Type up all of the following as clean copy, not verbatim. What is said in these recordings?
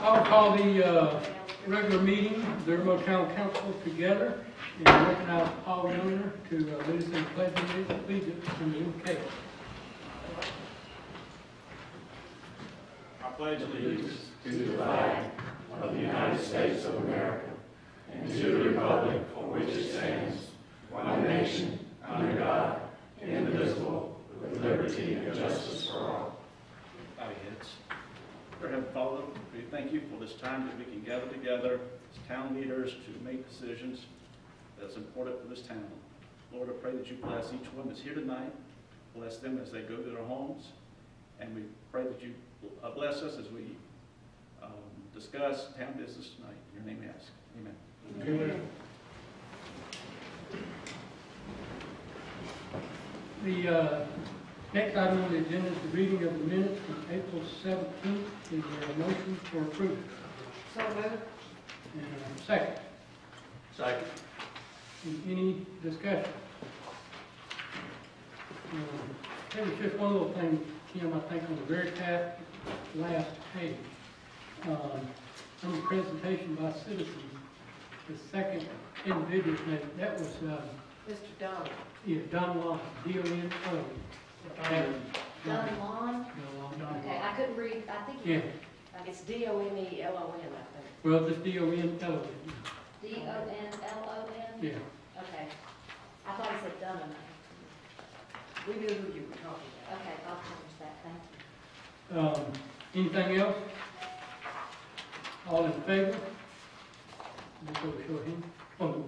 I'll call the regular meeting of the Irmo Town Council together and recognize Paul Miller to lead us in the pledge of allegiance from the UK. I pledge allegiance to the flag of the United States of America and to the republic for which it stands, one nation, under God, indivisible, with liberty and justice for all. Bow your heads. Dear Heavenly Father, we thank you for this time that we can gather together as town leaders to make decisions that's important for this town. Lord, I pray that you bless each one that's here tonight, bless them as they go to their homes, and we pray that you bless us as we discuss town business tonight. In your name we ask. Amen. Amen. The next item on the agenda is the reading of the minutes from April 17th. Is there a motion for approval? So moved. And a second. Second. Any discussion? There was just one little thing, Kim, I think on the very last page. On the presentation by citizens, the second individual's name, that was Mr. Don. yeah, Don Law, D-O-N-O. Don Lon? Okay, I couldn't read, I think Yeah, it's D-O-N-E-L-O-N, I think. well, just D-O-N-L-O. D-O-N-L-O-N? Yeah. Okay. I thought he said Dunham. We knew who you were talking about. Okay, I'll change that, thank you. Anything else? All in favor? Let's go show him. Oh,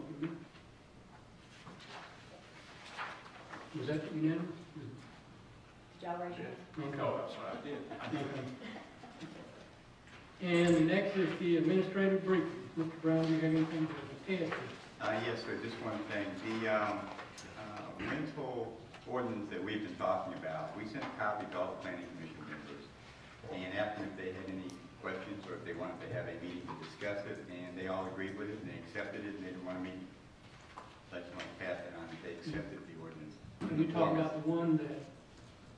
was that unanimous? Did y'all raise your hand? Oh, that's what I did. And the next is the administrative briefing. Mr. Brown, do you have anything to add? Yes, sir. Just one thing. The rental ordinance that we've been talking about, we sent a copy to all the planning commission members and asked them if they had any questions or if they wanted to have a meeting to discuss it, and they all agreed with it and they accepted it, and they didn't want to meet. They just want to pass it on if they accepted the ordinance. Are you talking about the one that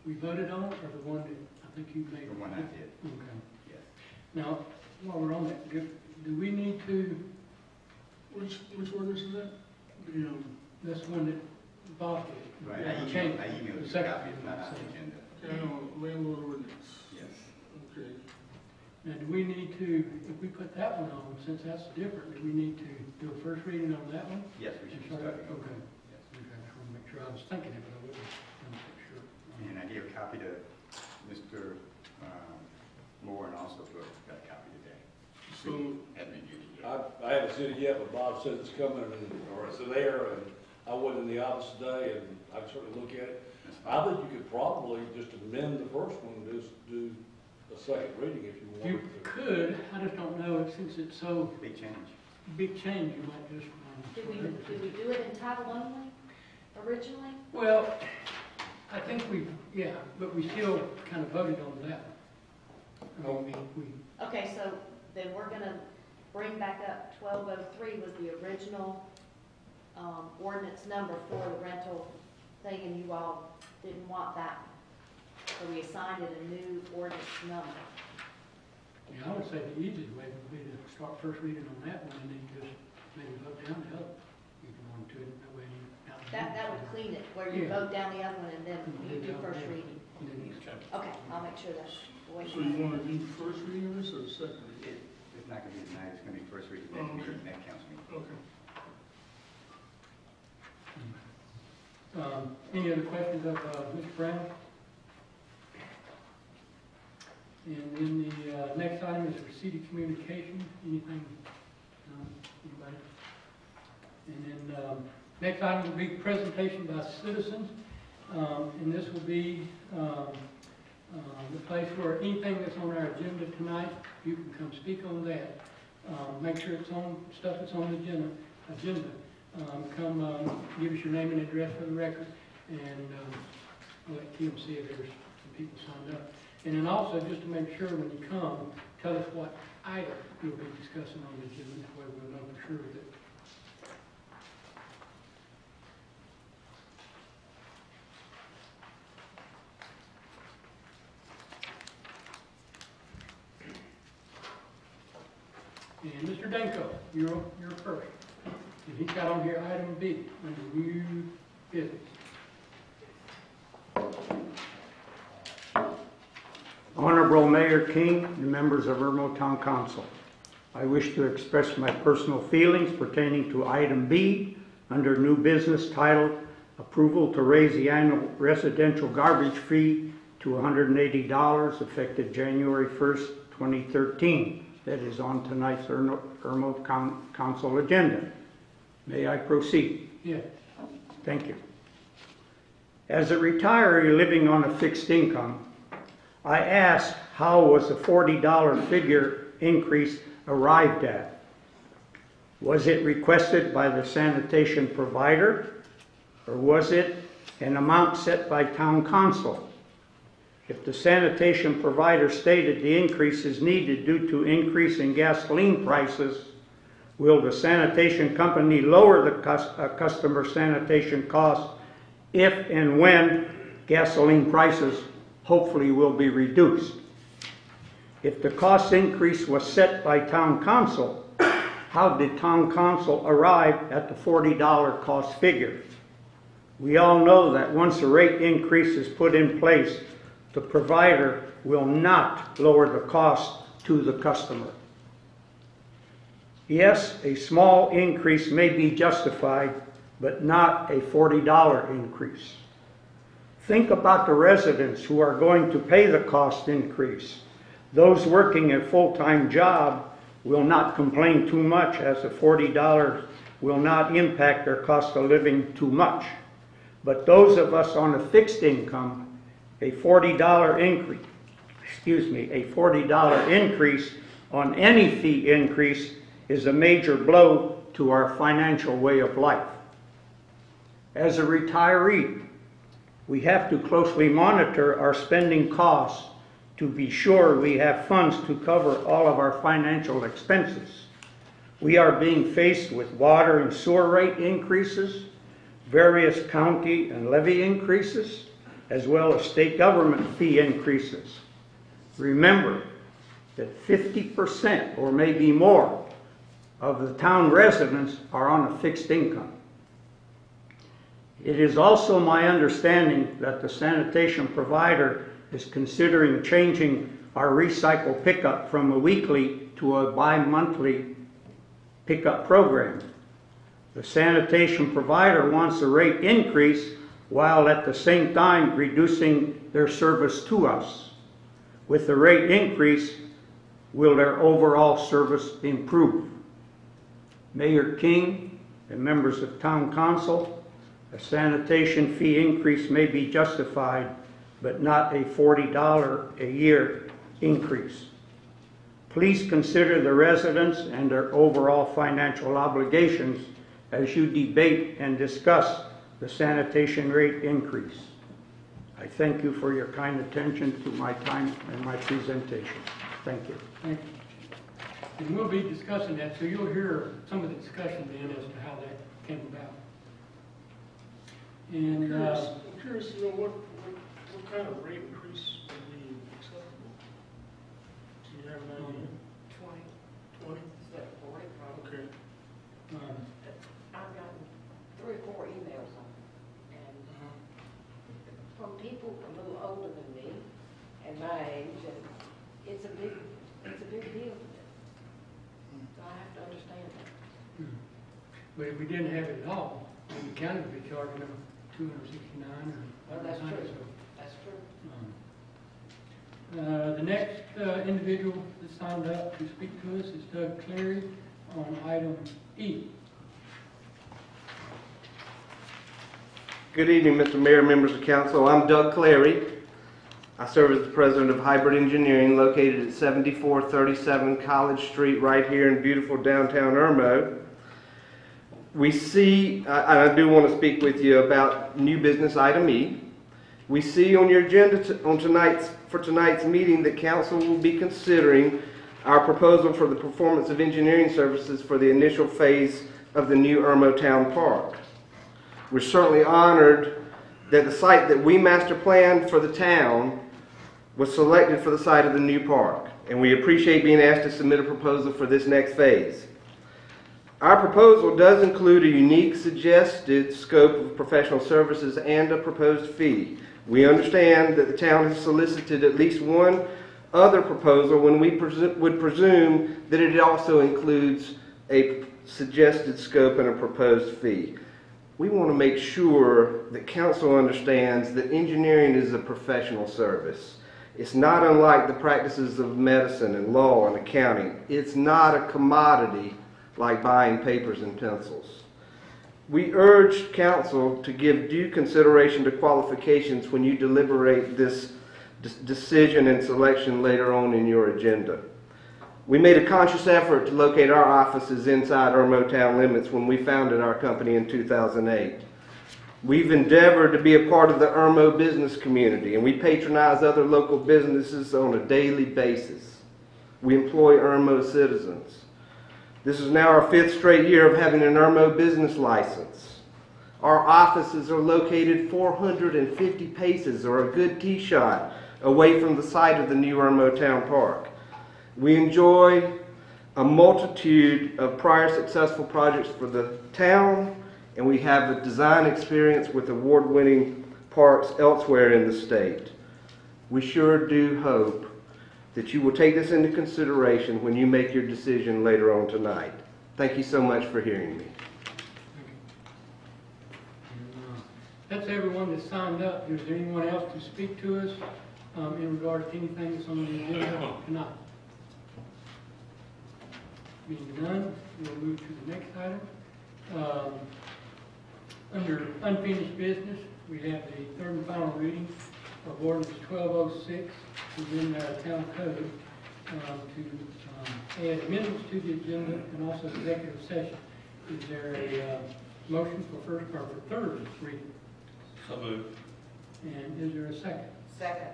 we voted on, or the one that I think you made? The one I did. Okay. Yes. Now, while we're on that, do we need to? Which ordinance is that? That's the one that Bob did. Right. I emailed you a copy. It's not on the agenda. Landlord ordinance. Yes. Okay. Now, do we need to, if we put that one on, since that's different, do we need to do a first reading on that one? Yes, we should Start- start. Okay. Yes. Okay, I just want to make sure I was thinking of it, I wasn't sure. And I gave a copy to Mr. Moore, and also got a copy today. So, Haven't reviewed it yet. I haven't seen it yet, but Bob said it's coming, or it's there, and I wasn't in the office today, and I can certainly look at it. I think you could probably just amend the first one, and just do a second reading if you You wanted to. could, I just don't know, since it's so Big change. big change, you might just. Did we do it in title only originally? Well, I think yeah, but we still kind of voted on that. I mean, we Okay, so then we're gonna bring back up 1203 was the original ordinance number for the rental thing, and you all didn't want that. So we assigned it a new ordinance number. yeah, I would say the easiest way would be to start first reading on that one and then just maybe vote down the other. If you want to, that way you. That would clean it, where you Yeah. vote down the other one and then you do first reading. Okay, I'll make sure that's the way. so you want to do first reading of this or second reading? It's not going to be tonight. It's going to be first reading next Oh, okay. meeting, next council meeting. Okay. Any other questions of Mr. Brown? And then the next item is receipt of communication. Anything? Anybody? And then next item will be presentation by citizens. And this will be the place where anything that's on our agenda tonight, you can come speak on that. Make sure it's on stuff that's on the agenda. come give us your name and address for the record, and I'll let Kim see if there's some people signed up. And then also, just to make sure when you come, tell us what item you'll be discussing on the agenda, that way we'll know for sure that. And Mr. Danko, you're first. And he's got on here item B, under new business. Honorable Mayor King and members of Irmo Town Council, I wish to express my personal feelings pertaining to item B under new business titled Approval to Raise the Annual Residential Garbage Fee to $180 effective January 1st, 2013. That is on tonight's Irmo Council agenda. May I proceed? Yes. Thank you. As a retiree living on a fixed income, I asked how was the $40 figure increase arrived at? Was it requested by the sanitation provider, or was it an amount set by town council? If the sanitation provider stated the increase is needed due to increase in gasoline prices, will the sanitation company lower the customer sanitation costs if and when gasoline prices hopefully will be reduced? If the cost increase was set by town council, how did town council arrive at the $40 cost figure? We all know that once a rate increase is put in place, the provider will not lower the cost to the customer. Yes, a small increase may be justified, but not a $40 increase. Think about the residents who are going to pay the cost increase. Those working a full-time job will not complain too much, as the $40 will not impact their cost of living too much. But those of us on a fixed income, a $40 increase on any fee increase is a major blow to our financial way of life. As a retiree, we have to closely monitor our spending costs to be sure we have funds to cover all of our financial expenses. We are being faced with water and sewer rate increases, various county and levy increases, as well as state government fee increases. Remember that 50% or maybe more of the town residents are on a fixed income. It is also my understanding that the sanitation provider is considering changing our recycle pickup from a weekly to a bi-monthly pickup program. The sanitation provider wants a rate increase while at the same time reducing their service to us. With the rate increase, will their overall service improve? Mayor King and members of Town Council, a sanitation fee increase may be justified, but not a $40 a year increase. Please consider the residents and their overall financial obligations as you debate and discuss the sanitation rate increase. I thank you for your kind attention to my time and my presentation. Thank you. Thank you. And we'll be discussing that, so you'll hear some of the discussion then as to how that came about. And I'm curious to know what kind of rate increase would be acceptable? Do you have an idea? 20? Is that 40 probably? Okay. I've gotten 3 or 4 emails on it, and from people a little older than me and my age, and it's a big deal to them. So I have to understand that. but if we didn't have it at all, then the county would be charging them $269 or Well, that's $100. true. So, That's true. the next individual that signed up to speak to us is Doug Cleary on item E. Good evening, Mr. Mayor, members of council. I'm Doug Clary. I serve as the president of Hybrid Engineering, located at 7437 College Street, right here in beautiful downtown Irmo. We see, and I do want to speak with you about new business item E. We see on your agenda for tonight's meeting that council will be considering our proposal for the performance of engineering services for the initial phase of the new Irmo Town Park. We're certainly honored that the site that we master planned for the town was selected for the site of the new park, and we appreciate being asked to submit a proposal for this next phase. Our proposal does include a unique suggested scope of professional services and a proposed fee. We understand that the town has solicited at least one other proposal when we would presume that it also includes a suggested scope and a proposed fee. We want to make sure that council understands that engineering is a professional service. It's not unlike the practices of medicine and law and accounting. It's not a commodity like buying papers and pencils. We urge council to give due consideration to qualifications when you deliberate this decision and selection later on in your agenda. We made a conscious effort to locate our offices inside Irmo town limits when we founded our company in 2008. We've endeavored to be a part of the Irmo business community, and we patronize other local businesses on a daily basis. We employ Irmo citizens. This is now our 5th straight year of having an Irmo business license. Our offices are located 450 paces or a good tee shot away from the site of the new Irmo Town Park. We enjoy a multitude of prior successful projects for the town, and we have a design experience with award-winning parks elsewhere in the state. We sure do hope that you will take this into consideration when you make your decision later on tonight. Thank you so much for hearing me. That's everyone that signed up. Is there anyone else to speak to us in regard to anything that's on the agenda tonight? Being none, we'll move to the next item. Under unfinished business, we have the third and final reading of ordinance 1206 within our town code to add amendments to the agenda and also executive session. Is there a motion for third reading? So moved. And is there a second? Second.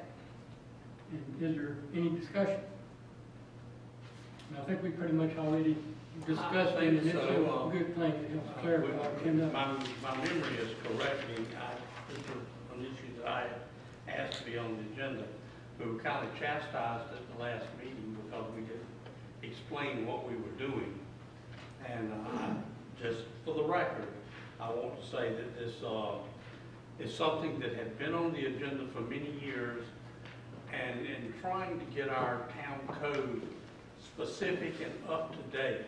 And is there any discussion? And I think we pretty much already discussed it, and it's a good thing to help clarify. My memory is correct. This was an issue that I asked to be on the agenda. We were kind of chastised at the last meeting because we didn't explain what we were doing. And just for the record, I want to say that this is something that had been on the agenda for many years, and in trying to get our town code specific and up to date,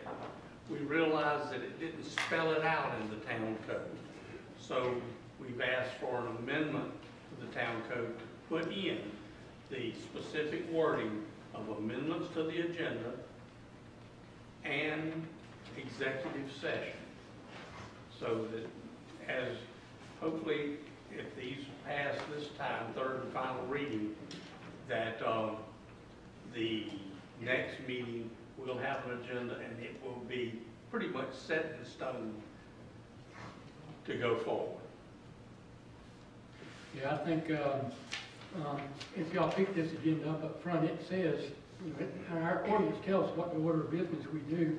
we realized that it didn't spell it out in the town code. So we've asked for an amendment to the town code to put in the specific wording of amendments to the agenda and executive session, so that as hopefully if these pass this time, third and final reading, that the next meeting we'll have an agenda and it will be pretty much set in stone to go forward. Yeah, I think if y'all pick this agenda up front, it says, our ordinance tells what the order of business we do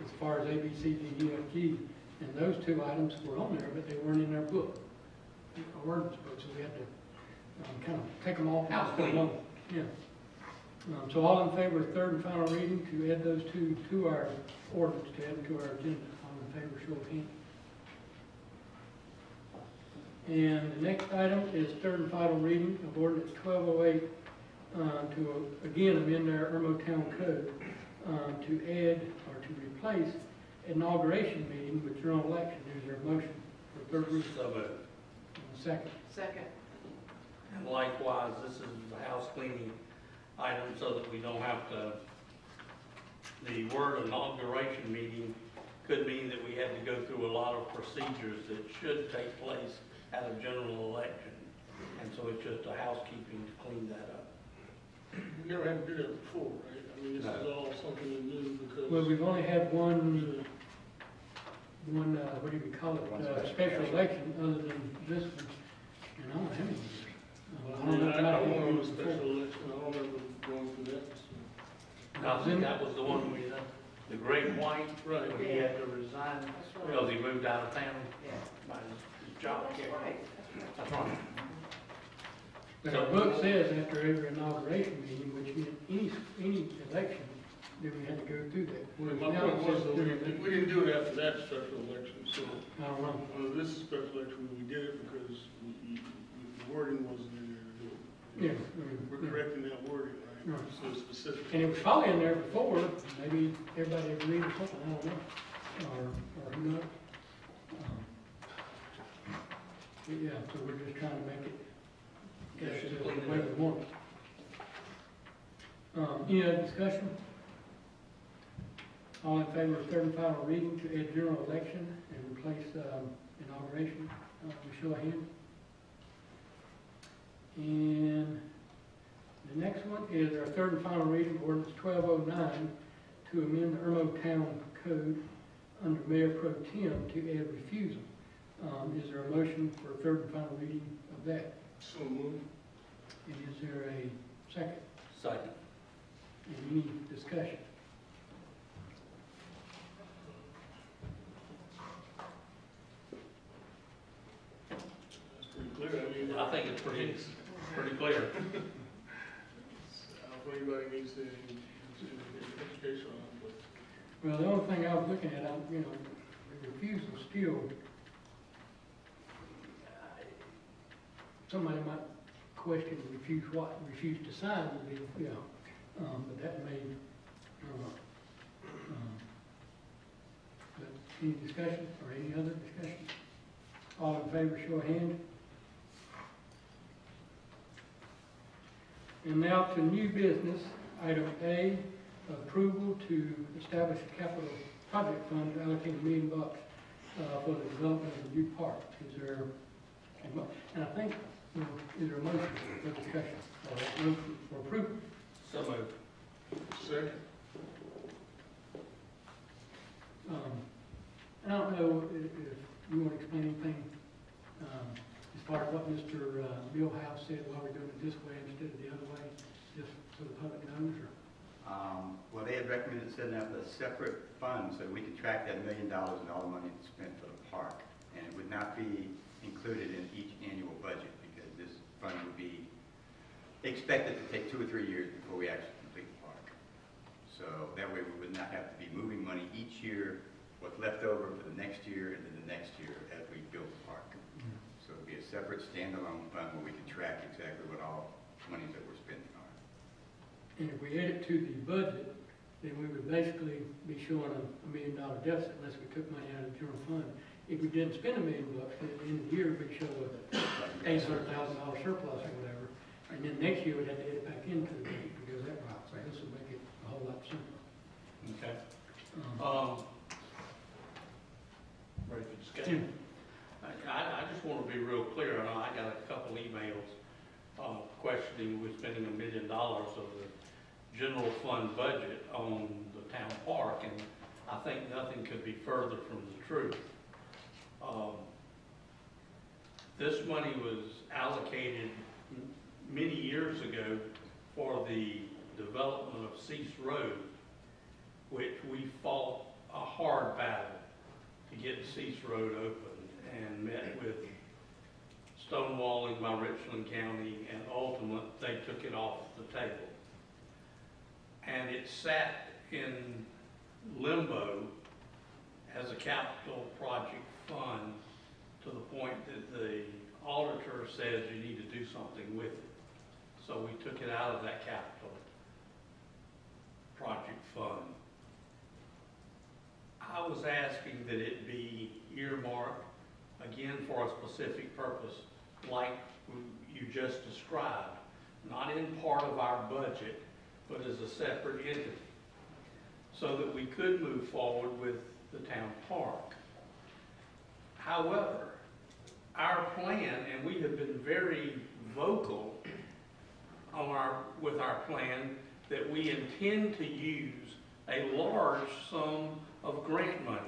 as far as A, B, C, D, E, F, G, and those 2 items were on there, but they weren't in our book, our ordinance book, so we had to kind of take them off. House clean. Yeah. So all in favor of third and final reading to add those 2 to our ordinance, to add them to our agenda, all in favor, show of hands. And the next item is third and final reading of ordinance 1208 to again amend our Irmo Town Code to add or to replace inauguration meeting with general election. Is there a motion for third reading? So moved. Second. Second. And likewise, this is the house cleaning item so that we don't have to, the word inauguration meeting could mean that we had to go through a lot of procedures that should take place at a general election. And so it's just a housekeeping to clean that up. We never had to do that before, right? I mean, this is all something new because. Well, we've only had one one, what do you call One it, special special election. election other than this one, and I don't know how many years. I mean, I went on a special election, I don't remember going through that. So. I think that was the one we, the great white, Right. when he had to resign That's right. because he moved out of town Yeah. by his job. That's right, that's right. That's right. But our book says after every inauguration meeting, which meant any election, then we had to go through that. Well, my Now it point was, says though, during we didn't do it after that special election, so I don't know. under this special election, we did it because the wording was Yeah. we're correcting that wording, right? Right. So it's specific. And it was probably in there before, maybe everybody agreed or something, I don't know, or who knows. But yeah, so we're just trying to make it, get it the way we want it. Any other discussion? All in favor of third and final reading to add general election and replace inauguration, we show a hand. And the next one is our third and final reading, ordinance 1209, to amend the Irmo Town Code under Mayor Pro Tem to add refusal. Is there a motion for a third and final reading of that? So moved. And is there a second? Second. And any discussion? That's pretty clear, I mean. I think it's pretty clear. I don't think anybody needs to education on it, but. Well, the only thing I was looking at, the refusal still, somebody might question refuse what, refuse to sign would be, but that may, but any discussion or any other discussion? All in favor, show of hand. And now to new business, item A, approval to establish a capital project fund to allocate $1 million for the development of a new park. Is there, and I think, is there a motion for discussion or a motion for approval? So moved. Second. I don't know if you want to explain anything as far as what Mr. Millhouse said, why we're doing it this way instead of the other way, just so the public knows, or? Well, they had recommended setting up a separate fund so we could track that $1 million and all the money that's spent for the park. And it would not be included in each annual budget because this fund would be expected to take 2 or 3 years before we actually complete the park. So that way we would not have to be moving money each year, what's left over for the next year and then the next year as we build the park. So it would be a separate standalone fund where we can track exactly what all monies that we're spending are. And if we add it to the budget, then we would basically be showing a $1 million deficit unless we took money out of the general fund. If we didn't spend $1 million, at the end of the year, we'd show a $800,000 surplus or whatever. And then next year, we'd have to add it back into the budget to go that route. So this will make it a whole lot simpler. Okay. Ready for discussion? I just want to be real clear. I got a couple emails questioning we're spending $1 million of the general fund budget on the town park, and I think nothing could be further from the truth. This money was allocated many years ago for the development of Cease Road, which we fought a hard battle to get Cease Road open and met with stonewalling by Richland County, and ultimately they took it off the table. And it sat in limbo as a capital project fund to the point that the auditor says you need to do something with it. So we took it out of that capital project fund. I was asking that it be earmarked again for a specific purpose, like you just described, not in part of our budget, but as a separate entity, so that we could move forward with the town park. However, our plan, and we have been very vocal on with our plan, that we intend to use a large sum of grant money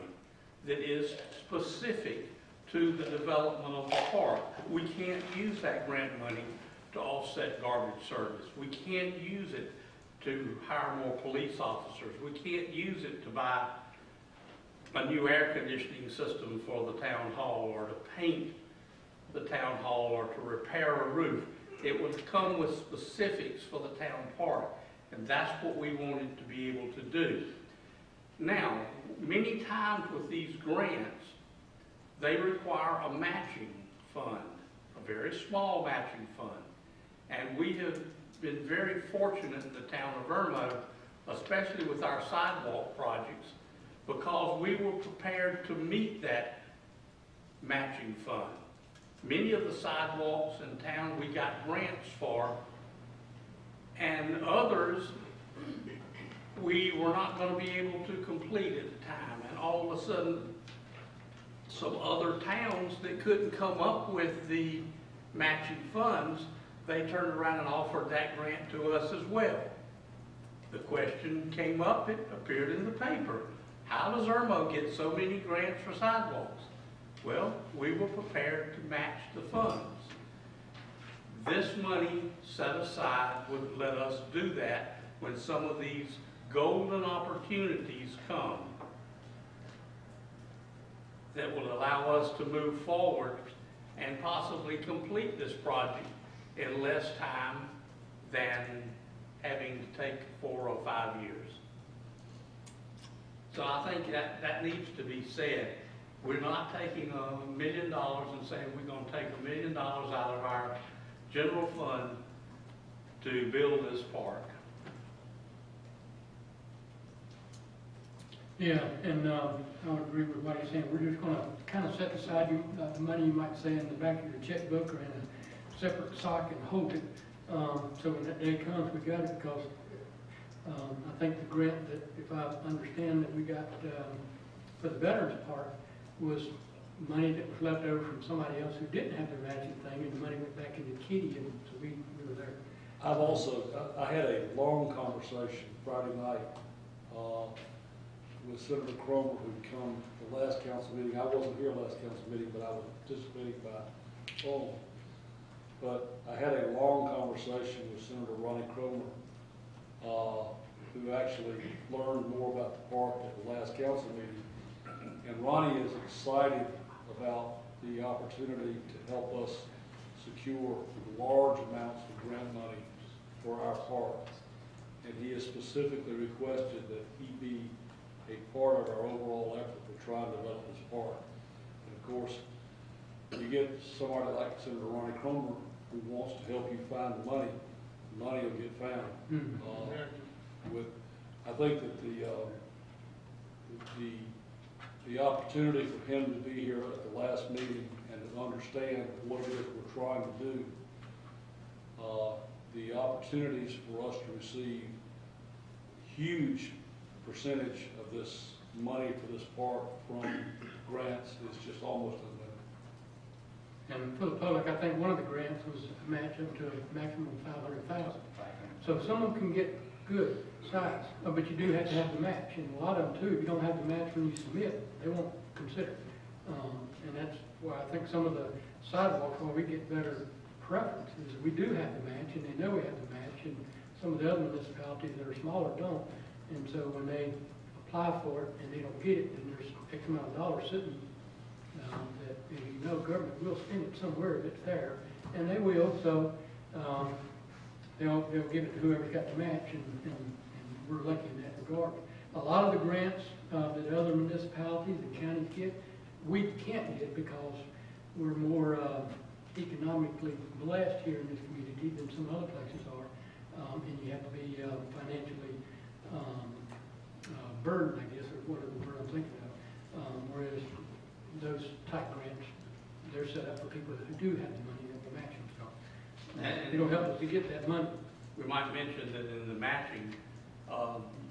that is specific to the development of the park. We can't use that grant money to offset garbage service. We can't use it to hire more police officers. We can't use it to buy a new air conditioning system for the town hall, or to paint the town hall, or to repair a roof. It would come with specifics for the town park, and that's what we wanted to be able to do. Now, many times with these grants, they require a matching fund, a very small matching fund. And we have been very fortunate in the town of Irmo, especially with our sidewalk projects, because we were prepared to meet that matching fund. Many of the sidewalks in town we got grants for, and others we were not going to be able to complete at the time. And all of a sudden, some other towns that couldn't come up with the matching funds, they turned around and offered that grant to us as well. The question came up, it appeared in the paper. How does Irmo get so many grants for sidewalks? Well, we were prepared to match the funds. This money set aside would let us do that when some of these golden opportunities come that will allow us to move forward and possibly complete this project in less time than having to take 4 or 5 years. So I think that needs to be said. We're not taking $1 million and saying we're going to take $1 million out of our general fund to build this park. Yeah, and I would agree with what he's saying. We're just going to kind of set aside the money, you might say, in the back of your checkbook or in a separate sock and hold it. So when that day comes, we got it, because I think the grant that, if I understand that we got for the Veterans Park, was money that was left over from somebody else who didn't have their matching thing, and the money went back into Kitty, and so we were there. I've also, I had a long conversation Friday night with Senator Cromer, who come to the last council meeting. I wasn't here last council meeting, but I was participating by phone. But I had a long conversation with Senator Ronnie Cromer, who actually learned more about the park at the last council meeting. And Ronnie is excited about the opportunity to help us secure large amounts of grant money for our park. And he has specifically requested that he be a part of our overall effort to try and develop this park. And of course, you get somebody like Senator Ronnie Cromer who wants to help you find the money will get found. I think that the opportunity for him to be here at the last meeting and to understand what it is we're trying to do, the opportunities for us to receive huge percentage of this money for this park from grants is just almost unlimited. And for the public, I think one of the grants was a match up to a maximum of $500,000. So some of them can get good size, but you do have to have the match. And a lot of them too, if you don't have the match when you submit, they won't consider it. And that's why I think some of the sidewalks, where we get better preference, is we do have the match, and they know we have the match, and some of the other municipalities that are smaller don't. And so when they apply for it and they don't get it, then there's X amount of dollars sitting that, you know, government will spend it somewhere if it's there. And they will, so they'll give it to whoever's got the match, and we're lucky in that regard. A lot of the grants that other municipalities and counties get, we can't get because we're more economically blessed here in this community than some other places are. And you have to be financially burdened, I guess, or whatever word I'm thinking of. Whereas those type grants, they're set up for people who do have the money that will match them. So it'll help us to get that money. We might mention that in the matching,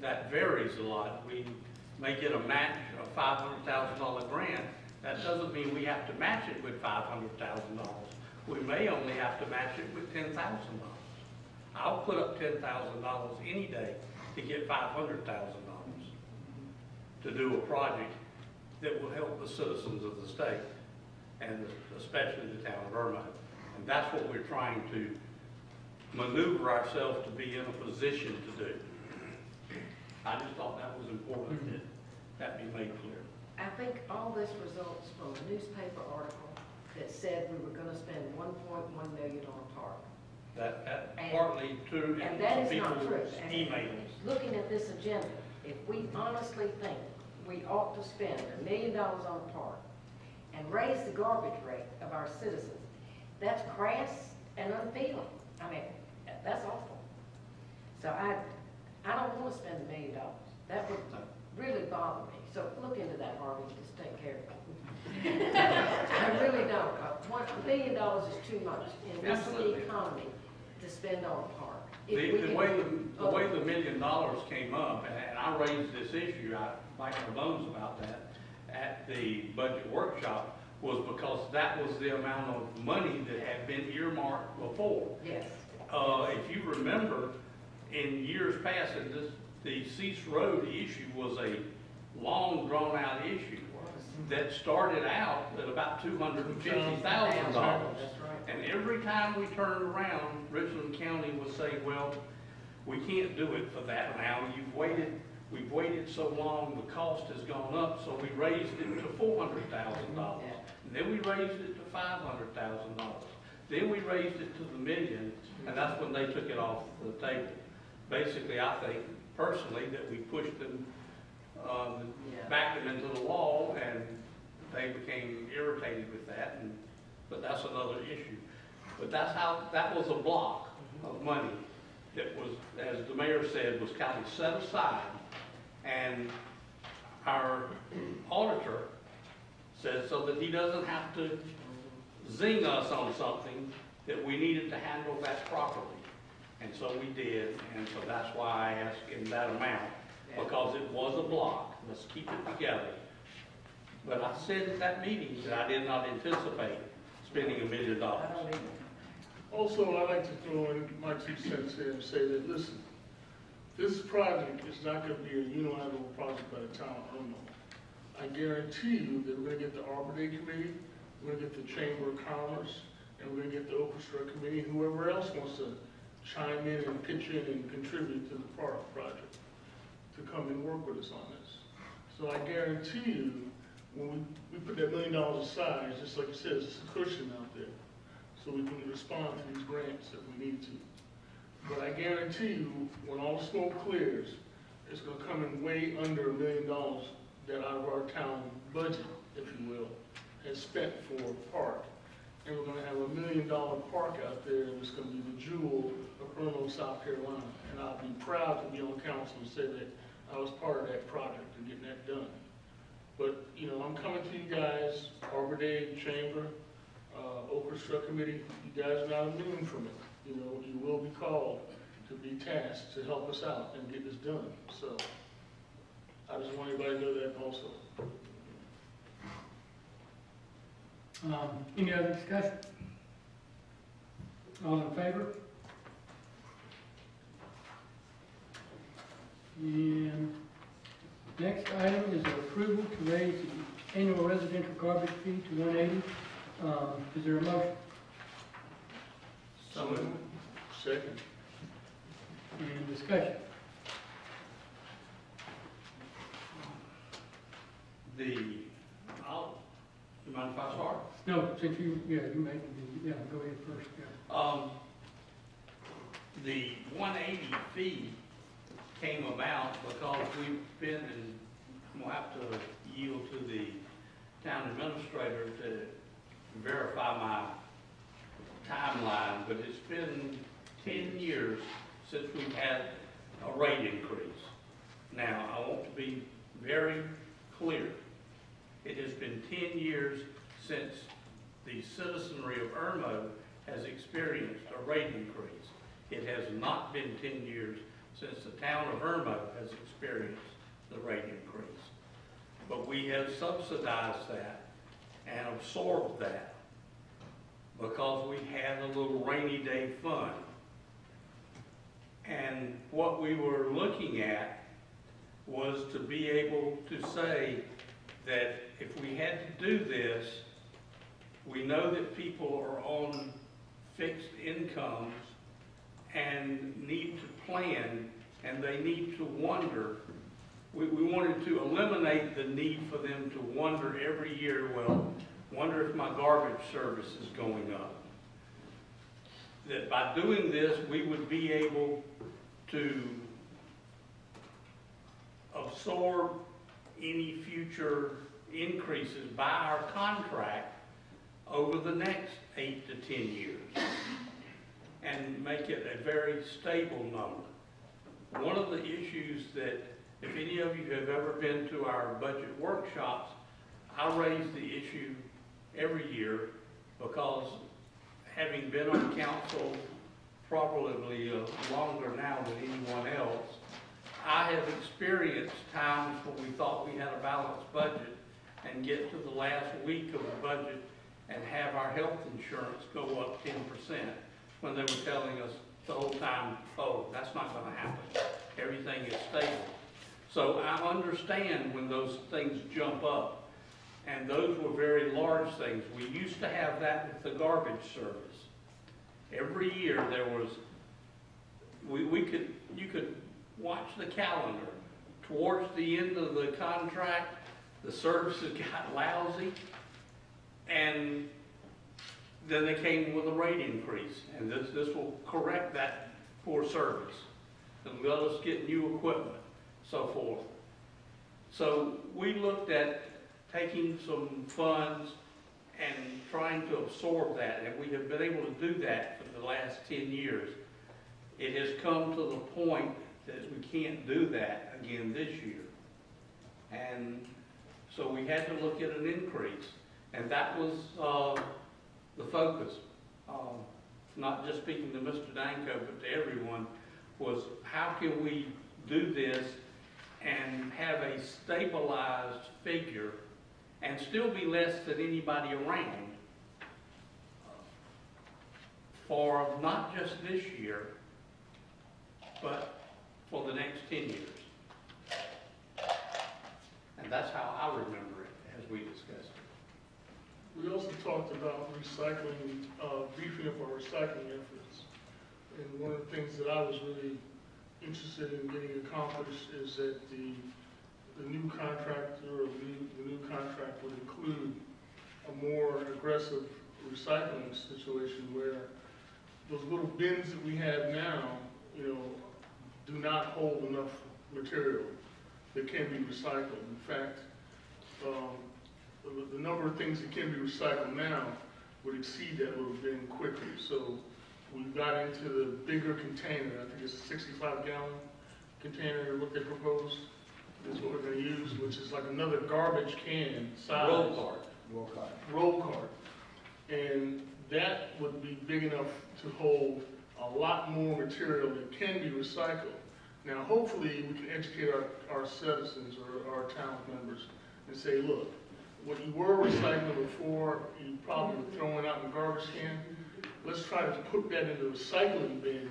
that varies a lot. We may get a match of $500,000 grant. That doesn't mean we have to match it with $500,000. We may only have to match it with $10,000. I'll put up $10,000 any day to get $500,000 to do a project that will help the citizens of the state, and especially the town of Irmo. And that's what we're trying to maneuver ourselves to be in a position to do. I just thought that was important that be made clear. I think all this results from a newspaper article that said we were gonna spend 1.1 million on a park. That's And- partly true, And and that some is not people true. And emails. looking at this agenda, if we honestly think we ought to spend $1 million on a park and raise the garbage rate of our citizens, that's crass and unfeeling. I mean, that's awful. So I don't want to spend $1 million. That would really bother me. So look into that, Harvey, just take care of it. I really don't. $1 million is too much in this Absolutely. economy to spend on a park. The If we way can- the $1 million came up, and I raised this issue, I like my bones about that, at the budget workshop, was because that was the amount of money that had been earmarked before. Yes. If you remember, in years past, and the Cease Road issue was a long, drawn-out issue that started out at about $250,000. That's right. And every time we turned around, Richland County would say, well, we can't do it for that now. We've waited so long, the cost has gone up, so we raised it to $400,000. And then we raised it to $500,000. Then we raised it to the million, and that's when they took it off the table. Basically, I think personally that we pushed them, backed them into the wall, and they became irritated with that, but that's another issue. But that was a block of money that was, as the mayor said, was kind of set aside. And our auditor said so that he doesn't have to zing us on something, that we needed to handle that properly. And so we did, and so that's why I asked in that amount, because it was a block. Let's keep it together. But I said at that meeting that I did not anticipate spending $1 million. I don't either. Also, I'd like to throw in my 2 cents here and say that, listen, this project is not going to be a unilateral project by the town of Irmo. I guarantee you that we're going to get the Arbor Day Committee, we're going to get the Chamber of Commerce, and we're going to get the Orchestra Committee, and whoever else wants to chime in and pitch in and contribute to the park project to come and work with us on this. So I guarantee you, when we put that $1 million aside, just like you said, it's a cushion out there, so we can respond to these grants that we need to. But I guarantee you, when all the smoke clears, it's going to come in way under $1 million that out of our town budget, if you will, has spent for a park. And we're going to have $1 million park out there, and it's going to be the jewel of Irmo, South Carolina. And I'll be proud to be on council and say that I was part of that project and getting that done. But, you know, I'm coming to you guys, Arbor Day, Chamber, Orchestra Committee. You guys are not immune from it. You know, you will be called to be tasked to help us out and get this done. So I just want everybody to know that also. Any other discussion? All in favor? And next item is the approval to raise the annual residential garbage fee to $180. Is there a motion? So moved. Second. And discussion? You mind if I start? No, since you made the, go ahead first, yeah. The 180 fee came about because we've been, and I'm gonna have to yield to the town administrator to verify my timeline, but it's been 10 years since we've had a rate increase. Now, I want to be very clear. It has been 10 years since the citizenry of Irmo has experienced a rate increase. It has not been 10 years since the town of Irmo has experienced the rate increase. But we have subsidized that and absorbed that because we had a little rainy day fund. And what we were looking at was to be able to say that if we had to do this, we know that people are on fixed incomes and need to plan, and they need to wonder. We wanted to eliminate the need for them to wonder every year, well, wonder if my garbage service is going up. That by doing this, we would be able to absorb any future increases by our contract over the next 8 to 10 years and make it a very stable number. One of the issues that, if any of you have ever been to our budget workshops, I raise the issue every year because having been on council probably longer now than anyone else, I have experienced times when we thought we had a balanced budget and get to the last week of the budget and have our health insurance go up 10% when they were telling us the whole time, oh, that's not going to happen. Everything is stable. So I understand when those things jump up, and those were very large things. We used to have that with the garbage service. Every year there was, you could watch the calendar. Towards the end of the contract, the services got lousy, and then they came with a rate increase, and this will correct that poor service and let us get new equipment, so forth. So we looked at taking some funds and trying to absorb that, and we have been able to do that for the last 10 years. It has come to the point that we can't do that again this year. And so we had to look at an increase, and that was the focus. Not just speaking to Mr. Danko, but to everyone, was how can we do this and have a stabilized figure and still be less than anybody around for not just this year, but for the next 10 years. And that's how I remember it as we discussed it. We also talked about recycling, beefing up our recycling efforts. And one of the things that I was really interested in getting accomplished is that the new contractor or the new contract would include a more aggressive recycling situation where those little bins that we have now, do not hold enough material that can be recycled. In fact, the number of things that can be recycled now would exceed that little bin quickly. So we got into the bigger container. I think it's a 65-gallon container, what they proposed is what we're going to use, which is like another garbage can size. Roll cart. And that would be big enough to hold a lot more material that can be recycled. Now, hopefully, we can educate our citizens or our town members and say, look, what you were recycling before, you probably were throwing out in the garbage can. Let's try to put that in the recycling bin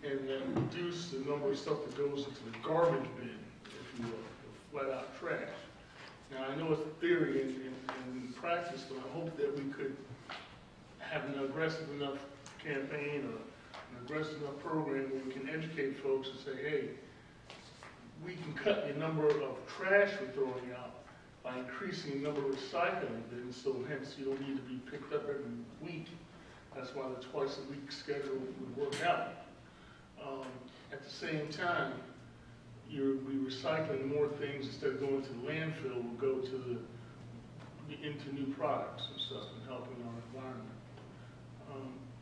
and then reduce the number of stuff that goes into the garbage bin, if you will, flat out trash. Now, I know it's a theory in practice, but I hope that we could have an aggressive enough campaign or an aggressive enough program where we can educate folks and say, hey, we can cut the number of trash we're throwing out by increasing the number of recycling bins, so hence you don't need to be picked up every week. That's why the twice-a-week schedule would work out. At the same time, you'll be recycling more things instead of going to the landfill, will go to into new products and stuff and helping our environment.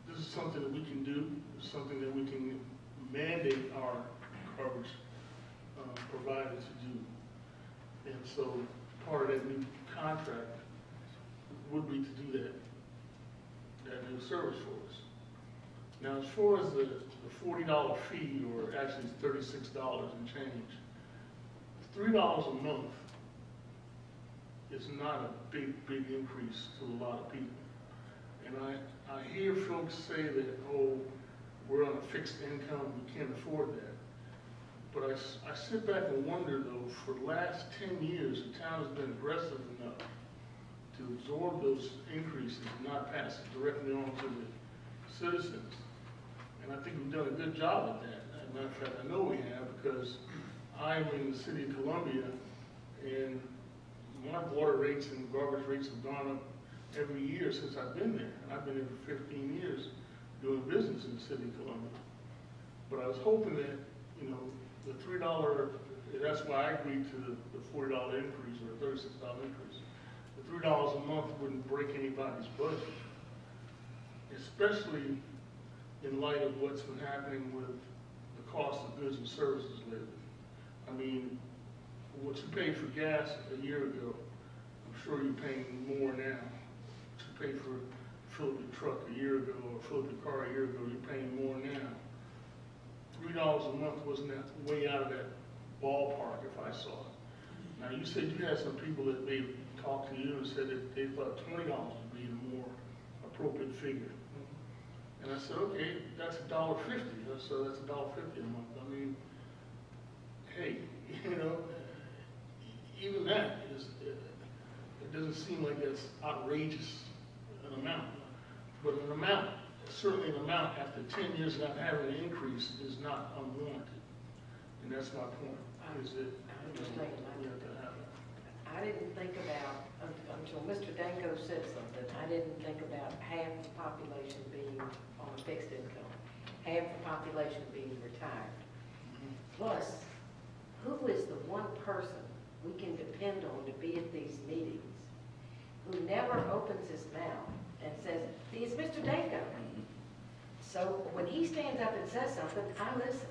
This is something that we can do. It's something that we can mandate our garbage provider to do. And so part of that new contract would be to do that new service for us. Now, as far as the $40 fee, or actually $36 and change, $3 a month is not a big increase to a lot of people. And I hear folks say that, oh, we're on a fixed income, we can't afford that. But I sit back and wonder though, for the last 10 years, the town has been aggressive enough to absorb those increases and not pass it directly on to the citizens. And I think we've done a good job at that. As a matter of fact, I know we have, because I'm in the city of Columbia, and my water rates and garbage rates have gone up every year since I've been there. And I've been there for 15 years doing business in the city of Columbia. But I was hoping that, you know, the $3, that's why I agreed to the $40 increase or the $36 increase. The $3 a month wouldn't break anybody's budget, especially in light of what's been happening with the cost of goods and services lately. I mean, what you paid for gas a year ago, I'm sure you're paying more now. What you paid for fill up your truck a year ago or fill up your car a year ago, you're paying more now. $3 a month wasn't that way out of that ballpark if I saw it. Now you said you had some people that they talked to you and said that they thought $20 would be a more appropriate figure. And I said, okay, that's $1.50. So that's $1.50 a month. I mean, hey, you know, even that is, it doesn't seem like that's outrageous an amount. But an amount, certainly an amount after 10 years not having an increase is not unwarranted. And that's my point, is that I understand. we have to have it. I didn't think about, until Mr. Danko said something, I didn't think about half the population being on a fixed income, half the population being retired. Plus, who is the one person we can depend on to be at these meetings who never opens his mouth and says, "It's Mr. Danko." So when he stands up and says something, I listen.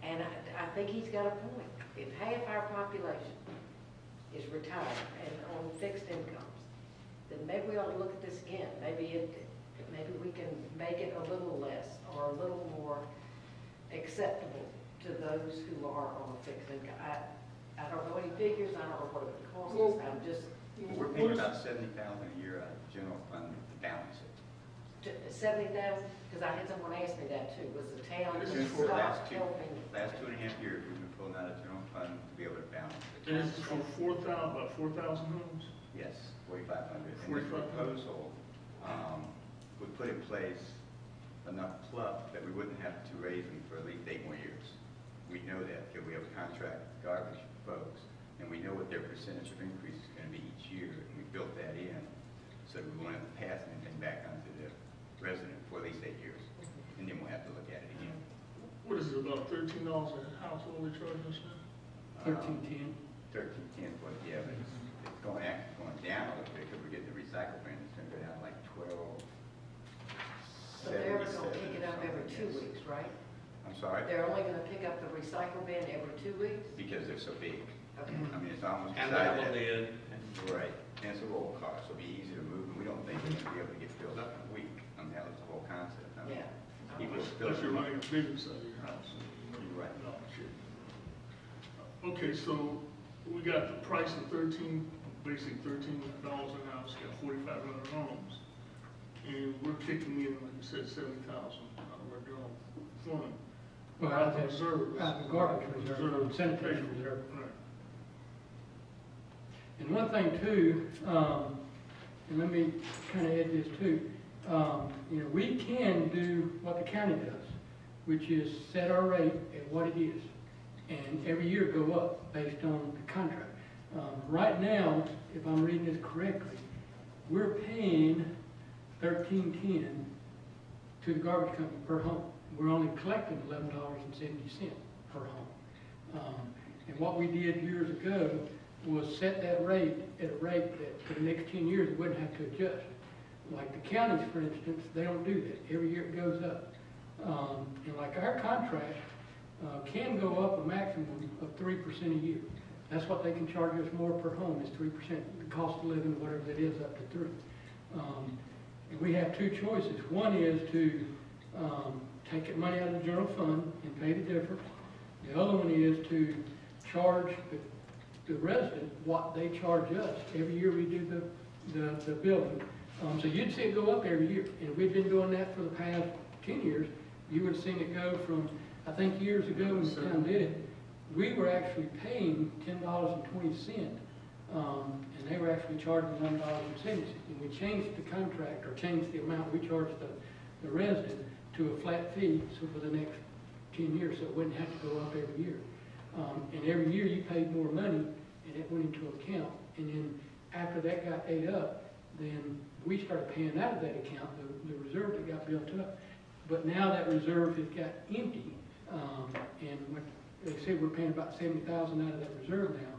And I think he's got a point. If half our population is retired and on fixed incomes, then maybe we ought to look at this again. Maybe we can make it a little less or a little more acceptable to those who are on a fixed income. I don't know any figures. I don't know what it costs. I'm just We're paying about $70,000 a year out of the general fund to balance it. 70,000. Because I had someone ask me that too. Was the town This going is to for the stop helping? last 2.5 years, we've been pulling out of general fund to be able to balance it. And this is for about 4,000 homes? Yes, 4,500. And this 4,500. proposal would put in place enough pluck that we wouldn't have to raise them for at least 8 more years. We know that because we have contract garbage folks, and we know what their percentage of increase is going to be each year, and we built that in, so we won't have to pass anything back onto the resident for at least 8 years, and then we'll have to look at it again. What is it, about $13 a household we charge us now? 1310. 1310, but yeah, but it's going down a little bit because we're getting the recycle bin. It's going to go down like 12. So they're going to pick it up every 2 weeks, right? I'm sorry? They're only going to pick up the recycle bin every 2 weeks? Because they're so big. Okay. I mean, it's almost And decided double that- did. Right, and it's a roll car, so it'll be easy to move, and we don't think it's going to be able to get filled up in a week. I mean, that was the whole concept. I mean, Yeah. people Unless fill you're them up. running a business out of your house. You're right. No, shit. Okay, so we got the price of basically $13 a house, got 4,500 homes. And we're kicking in, like you said, 70,000 out of our general fund. Well, Out of out of reserve. out of the garbage reserve, sanitation reserve. Right. And one thing too, and let me kind of add this too, you know, we can do what the county does, which is set our rate at what it is, and every year go up based on the contract. Right now, if I'm reading this correctly, we're paying $13.10 to the garbage company per home. We're only collecting $11.70 per home. And what we did years ago was set that rate at a rate that for the next 10 years we wouldn't have to adjust. Like the counties, for instance, they don't do that. Every year it goes up. And like our contract can go up a maximum of 3% a year. That's what they can charge us more per home is 3%. The cost of living, whatever that is, up to 3%. And we have two choices. One is to take money out of the general fund and pay the difference. The other one is to charge the resident what they charge us. Every year we do the billing. So you'd see it go up every year. And we've been doing that for the past 10 years. You would have seen it go from I think years ago when the town did it, we were actually paying $10.20, and they were actually charging $11.70. And we changed the contract, or changed the amount we charged the resident to a flat fee, so for the next 10 years, so it wouldn't have to go up every year. And every year you paid more money, and it went into account. And then after that got ate up, then we started paying out of that account, the reserve that got built up. But now that reserve has got empty, and what they said we're paying about $70,000 out of that reserve now.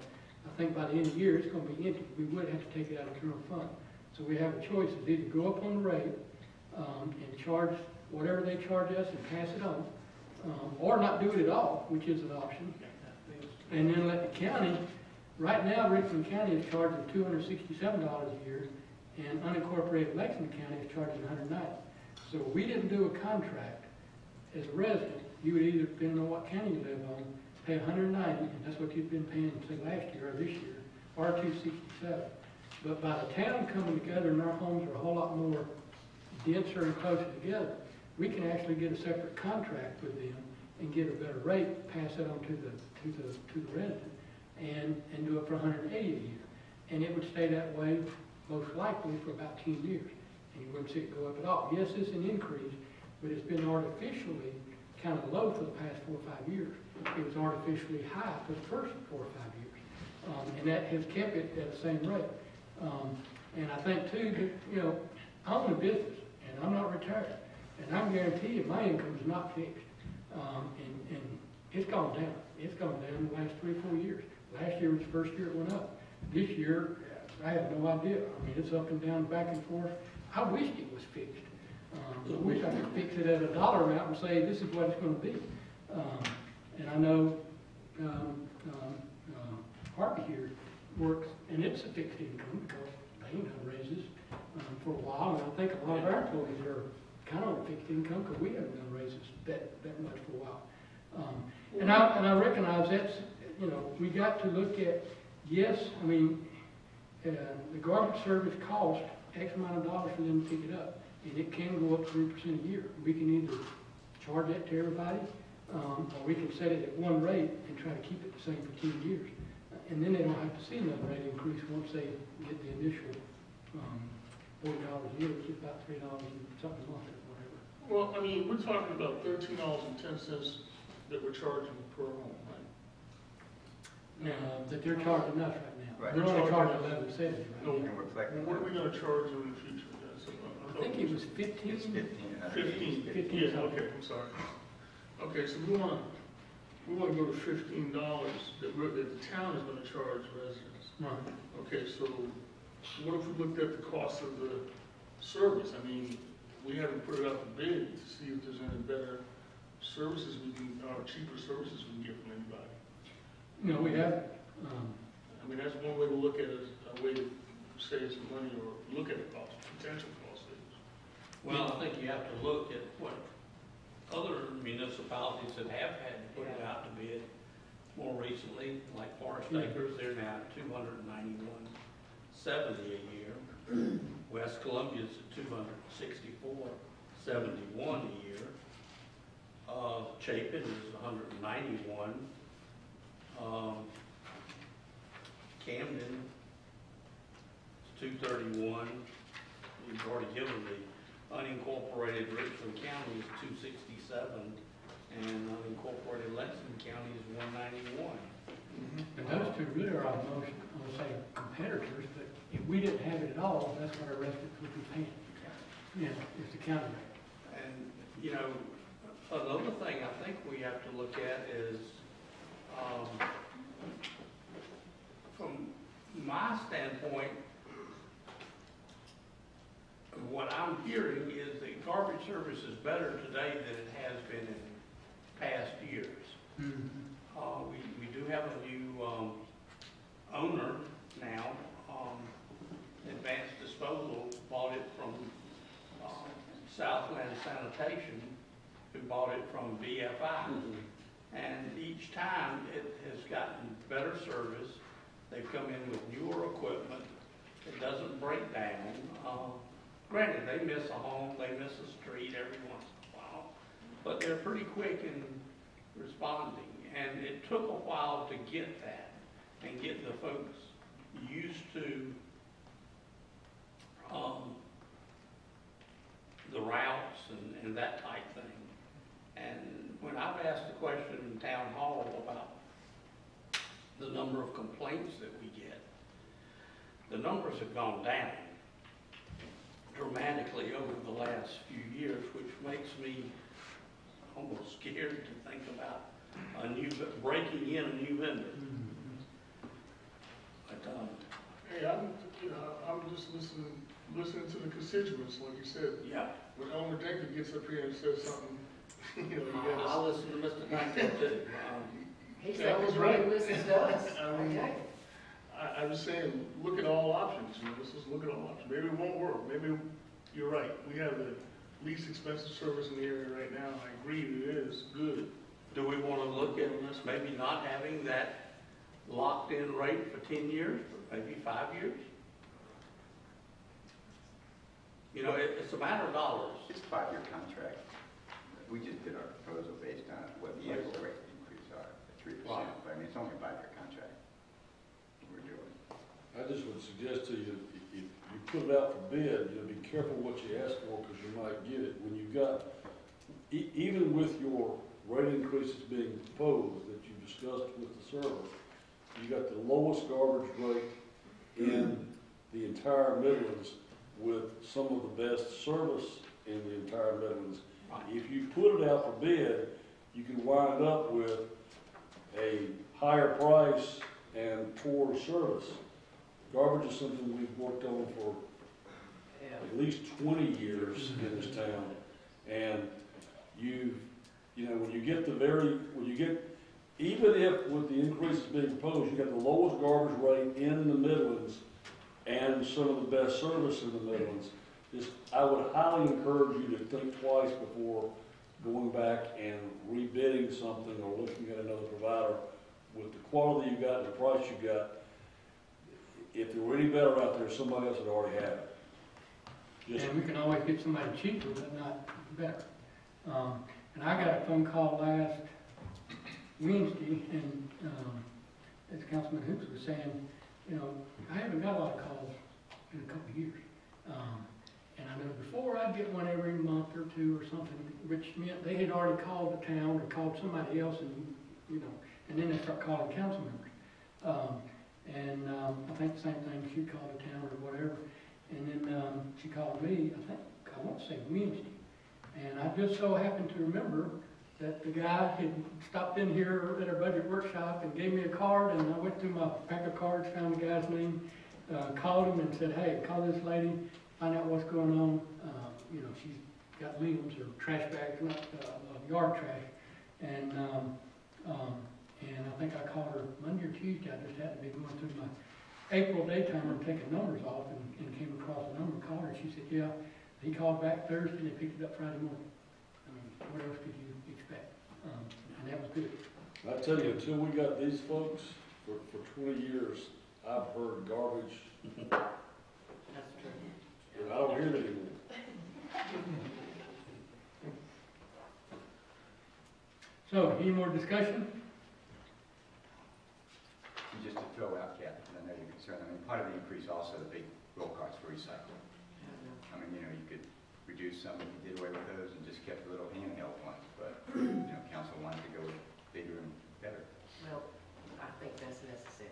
I think by the end of the year, it's going to be empty. We would have to take it out of general fund. So we have a choice of either go up on the rate and charge whatever they charge us and pass it on, or not do it at all, which is an option. And then let the county, right now Richmond County is charging $267 a year, and unincorporated Lexington County is charging $190. So if we didn't do a contract as a resident, you would either, depending on what county you live on, pay $190, and that's what you've been paying, say, last year or this year, or $267. But by the town coming together, and our homes are a whole lot more denser and closer together, we can actually get a separate contract with them and get a better rate, pass that on to the resident, and do it for $180 a year. And it would stay that way most likely for about 10 years. And you wouldn't see it go up at all. Yes, it's an increase, but it's been artificially kind of low for the past 4 or 5 years. It was artificially high for the first 4 or 5 years. And that has kept it at the same rate. And I think too, that, you know, I own a business and I'm not retired. And I'm guaranteed my income is not fixed. And it's gone down. It's gone down the last 3 or 4 years. Last year was the first year it went up. This year, I have no idea. I mean, it's up and down, back and forth. I wished it was fixed. I wish I could fix it at a dollar amount and say, this is what it's going to be. And I know Harvey here works, and it's a fixed income because they ain't done raises for a while. And I think a lot of our employees are kind of on fixed income because we haven't done raises that much for a while. And I recognize that's, you know, we got to look at, yes, I mean, the garbage service costs X amount of dollars for them to pick it up. And it can go up 3% a year. We can either charge that to everybody, or we can set it at one rate and try to keep it the same for 10 years. And then they don't have to see another rate increase once they get the initial $40 a year, which is about $3 and something a month or whatever. Well, I mean, we're talking about $13.10 that we're charging per home, right? That they're charging us right now. Right. They're only charging $11.70 right No. now. And we're collecting. What are we gonna charge them in the future? I think it was 15. It's 15. 15, yeah, okay, I'm sorry. Okay, so we wanna go to $15 that the town is gonna charge residents. Right. Okay, so what if we looked at the cost of the service? I mean, we haven't put it out to bid to see if there's any better services or cheaper services we can get from anybody. No, we haven't. I mean, that's one way to look at it, a way to save some money or look at the cost, potential cost savings. Well, I think you have to look at what other municipalities that have had to put it out to bid more recently, like Forest Acres, they're now at $291.70 a year. West Columbia's at $264.71 a year. Chapin is $191. Camden is $231. You've already given the unincorporated Richmond County is $267, and unincorporated Lexington County is $191. And those two really are our most, I would say, competitors, but if we didn't have it at all, that's what our residents would be paying. Yeah, it's the county rate. And, you know, another thing I think we have to look at is, from my standpoint, what I'm hearing is that garbage service is better today than it has been in past years. We do have a new owner now. Advanced Disposal bought it from Southland Sanitation, who bought it from BFI. And each time it has gotten better service. They've come in with newer equipment. It doesn't break down. Granted, they miss a home, they miss a street every once in a while, but they're pretty quick in responding. And it took a while to get that and get the folks used to the routes and that type thing. And when I've asked the question in town hall about the number of complaints that we get, the numbers have gone down dramatically over the last few years, which makes me almost scared to think about breaking in a new vendor. But, Hey, I'm just listening to the constituents, like you said. yeah, When Elmer Jenkins gets up here and says something, you gotta. I'll listen to Mr. Duncan too. He That said, was he right. listens to us. I mean, Okay. I'm just saying, look at all options, let's just look at all options. Maybe it won't work, maybe, you're right, we have the least expensive service in the area right now, I agree, it is good. Do we want to look at maybe not having that locked-in rate for 10 years, or maybe 5 years? You know, it's a matter of dollars. It's a 5-year contract. We just did our proposal based on what the actual rate increase are, at 3%. Right. But I mean, it's only a 5-year contract we're doing. I just would suggest to you, if you put it out for bid, be careful what you ask for, because you might get it. When you've got, even with your rate increases being proposed that you discussed with the service, you got the lowest garbage rate in the entire Midlands with some of the best service in the entire Midlands. If you put it out for bid, you can wind up with a higher price and poor service. Garbage is something we've worked on for at least 20 years in this town. And when you get even if with the increases being proposed, you got the lowest garbage rate in the Midlands and some of the best service in the Midlands, I would highly encourage you to think twice before going back and rebidding something or looking at another provider with the quality you got and the price you got. If there were any better out there, somebody else would already have it. And we can always get somebody cheaper, but not better. And I got a phone call last Wednesday, and as Councilman Hoops was saying, I haven't got a lot of calls in a couple of years. And I know before I'd get one every month or two or something, which meant they had already called the town or called somebody else, and and then they start calling council members. I think the same thing, she called the town or whatever, and then she called me, I want to say Wednesday, and I just so happened to remember that the guy had stopped in here at our budget workshop and gave me a card, and I went through my pack of cards, found the guy's name, called him and said, hey, call this lady, find out what's going on. She's got limbs or trash bags, not yard trash, and I think I called her Monday or Tuesday. I just happened to be going through my April daytimer and taking numbers off, and came across the number, called her, and she said, yeah, he called back Thursday, and they picked it up Friday morning. I mean, what else could you expect? And that was good. I tell you, until we got these folks, for 20 years, I've heard garbage. That's true. And I don't hear it anymore. So, any more discussion? And just to throw out, Kathy, because I know you're concerned, part of the increase also the big roll carts for recycling. You could reduce some if you did away with those and just kept the little handheld ones, but, council wanted to go bigger and better. Well, I think that's necessary.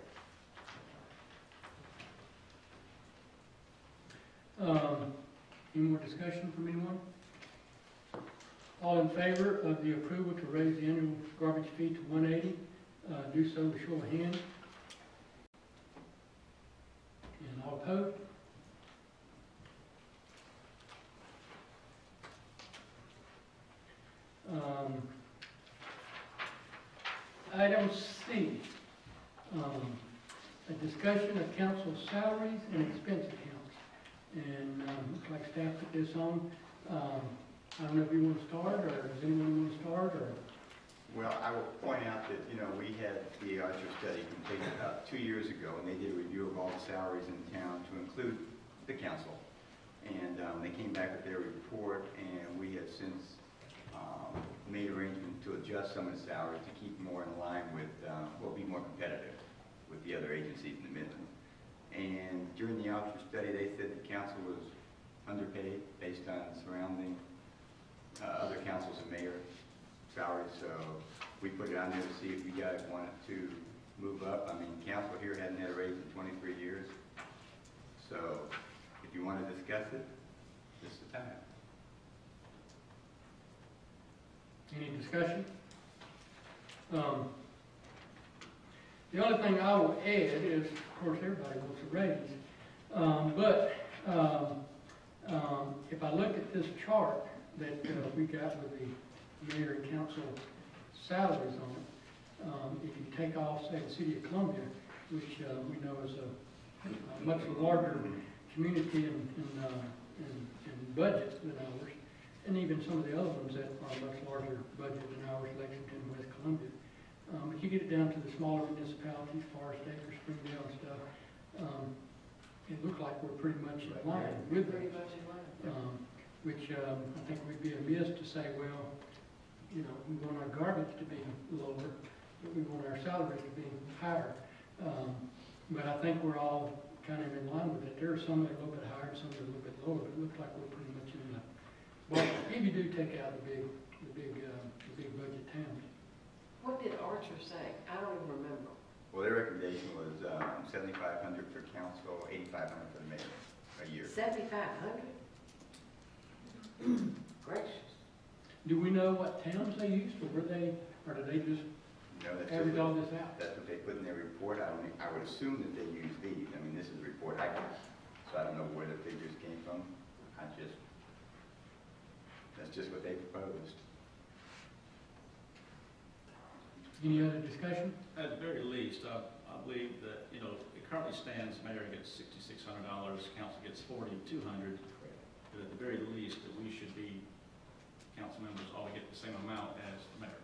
Any more discussion from anyone? All in favor of the approval to raise the annual garbage fee to $180, do so with show of hands. And all opposed? Item C, a discussion of council salaries and expense accounts. And looks like staff put this on. I don't know if you want to start, or does anyone want to start, or? Well, I will point out that, we had the Archer study completed about 2 years ago, and they did a review of all the salaries in town to include the council. And they came back with their report, and we have since made arrangements to adjust some of the salaries to keep more in line with, be more competitive with the other agencies in the Midland. And during the officer study, they said the council was underpaid based on surrounding other councils and mayor salaries. So we put it on there to see if you guys wanted to move up. I mean, council here hadn't had a raise in 23 years. So if you want to discuss it, this is the time. Any discussion? The only thing I will add is, of course, everybody wants a raise. If I look at this chart that we got with the mayor and council salaries on it, if you take off, say, the city of Columbia, which we know is a much larger community in budget than ours, and even some of the other ones that are much larger budget than ours, Lexington, West Columbia. But you get it down to the smaller municipalities, Forest Acres, Springdale and stuff, it looks like we're pretty much in line with Pretty those. much in line. Which I think we'd be amiss to say, well, you know, we want our garbage to be lower, but we want our salaries to be higher. But I think we're all kind of in line with it. There are some that are a little bit higher, some that are a little bit lower, but it looks like we're pretty much in the, well, if you do take out the big budget towns. What did Archer say? I don't even remember. Well, their recommendation was $7,500 for council, $8,500 for the mayor a year. 7,500? Gracious. Do we know what towns they used, or did they just No, that's average just all this out? That's what they put in their report. I would assume that they use these. I mean, this is a report I got, so I don't know where the figures came from. That's just what they proposed. Any other discussion? At the very least, I believe that, you know, it currently stands, mayor gets $6,600, council gets $4,200. But at the very least, that we should be, council members all get the same amount as the mayor.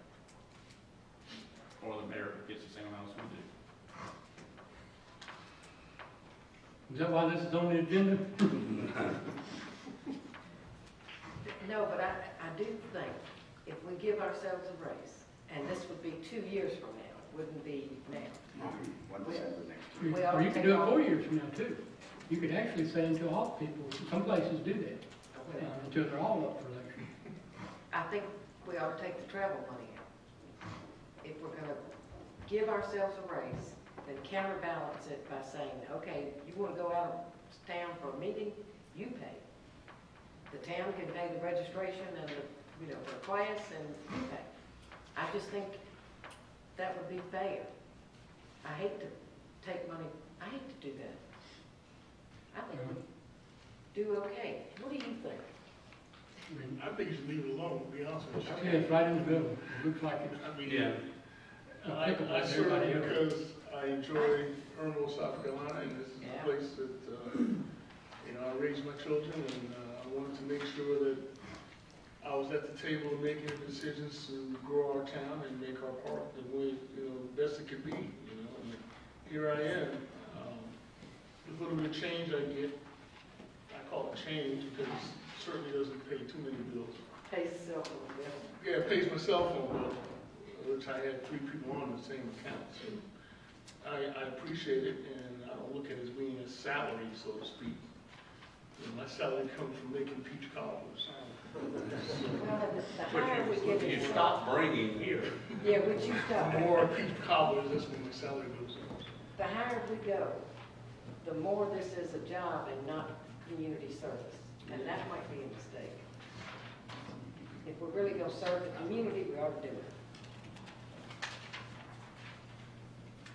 Or the mayor gets the same amount as we do. Is that why this is on the agenda? No, but I do think if we give ourselves a raise, and this would be 2 years from now, wouldn't be now. 1 December next year. We ought Or to you could take do it off- 4 years from now, too. You could actually say until all people, some places do that, until they're all up for election. I think we ought to take the travel money out. If we're gonna give ourselves a raise, then counterbalance it by saying, okay, you wanna go out of town for a meeting, you pay. The town can pay the registration and the, you know, the class, and you pay. I just think that would be fair. I hate to take money, I hate to do that. I think we do okay. What do you think? I mean, I think you should leave it alone, to be honest with you. yeah, it's right in the middle. It looks like it's I mean, Yeah. applicable I to serve everybody else. because I enjoy Irmo, South Carolina, and this is Yeah. a place that, you know, I raised my children, and I wanted to make sure that I was at the table making decisions to grow our town and make our park the way, you know, the best it could be, you know, and here I am. The little bit of change I get, I call it change because it certainly doesn't pay too many bills. Pays itself a little bit. Yeah, it pays my cell phone bill, which I had 3 people on the same account. So I appreciate it, and I don't look at it as being a salary, so to speak. You know, my salary comes from making peach cobbers. Well, the higher we get You in. stop bringing here. Yeah, would you stop? More peach cobblers, that's when my salary goes up. The higher we go, the more this is a job and not community service. And that might be a mistake. If we're really gonna serve the community, we ought to do it.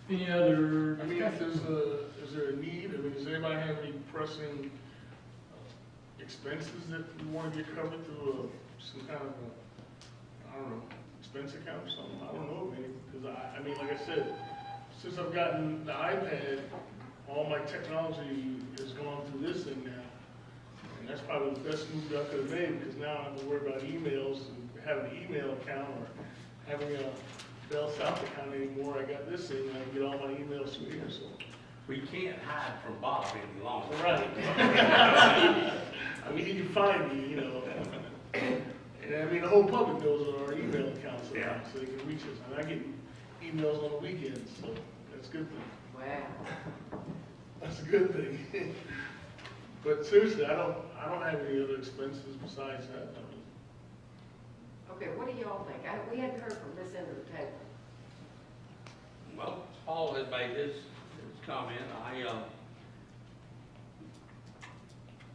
Any other I mean, if discussion? is there a need? I mean, does anybody have any pressing expenses that you want to get covered through some kind of I don't know, expense account or something? I don't know of any, because I mean, like I said, since I've gotten the iPad, all my technology has gone through this thing now. And that's probably the best move I could have made, because now I don't have to worry about emails and having an email account or having a Bell South account anymore. I got this thing, and I can get all my emails through here, so. We can't hide from Bob any longer. Right. I mean, he can find me, you know. And And I mean, the whole public knows on our email accounts, Yeah. so they can reach us. And I get emails on the weekends, so that's a good thing. Wow. That's a good thing. But seriously, I don't have any other expenses besides that. Okay, what do y'all think? We hadn't heard from this end of the table. Well, Paul had made his comment.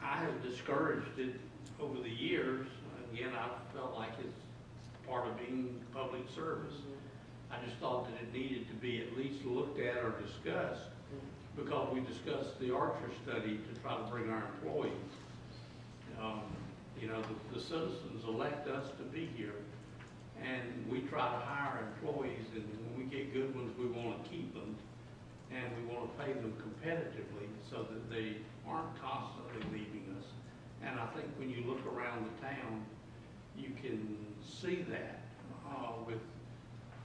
I have discouraged it over the years. Again, I felt like it's part of being public service. I just thought that it needed to be at least looked at or discussed, because we discussed the Archer study to try to bring our employees. You know, the citizens elect us to be here, and we try to hire employees, and when we get good ones, we want to keep them, and we want to pay them competitively so that they aren't constantly leaving us. And I think when you look around the town, you can see that with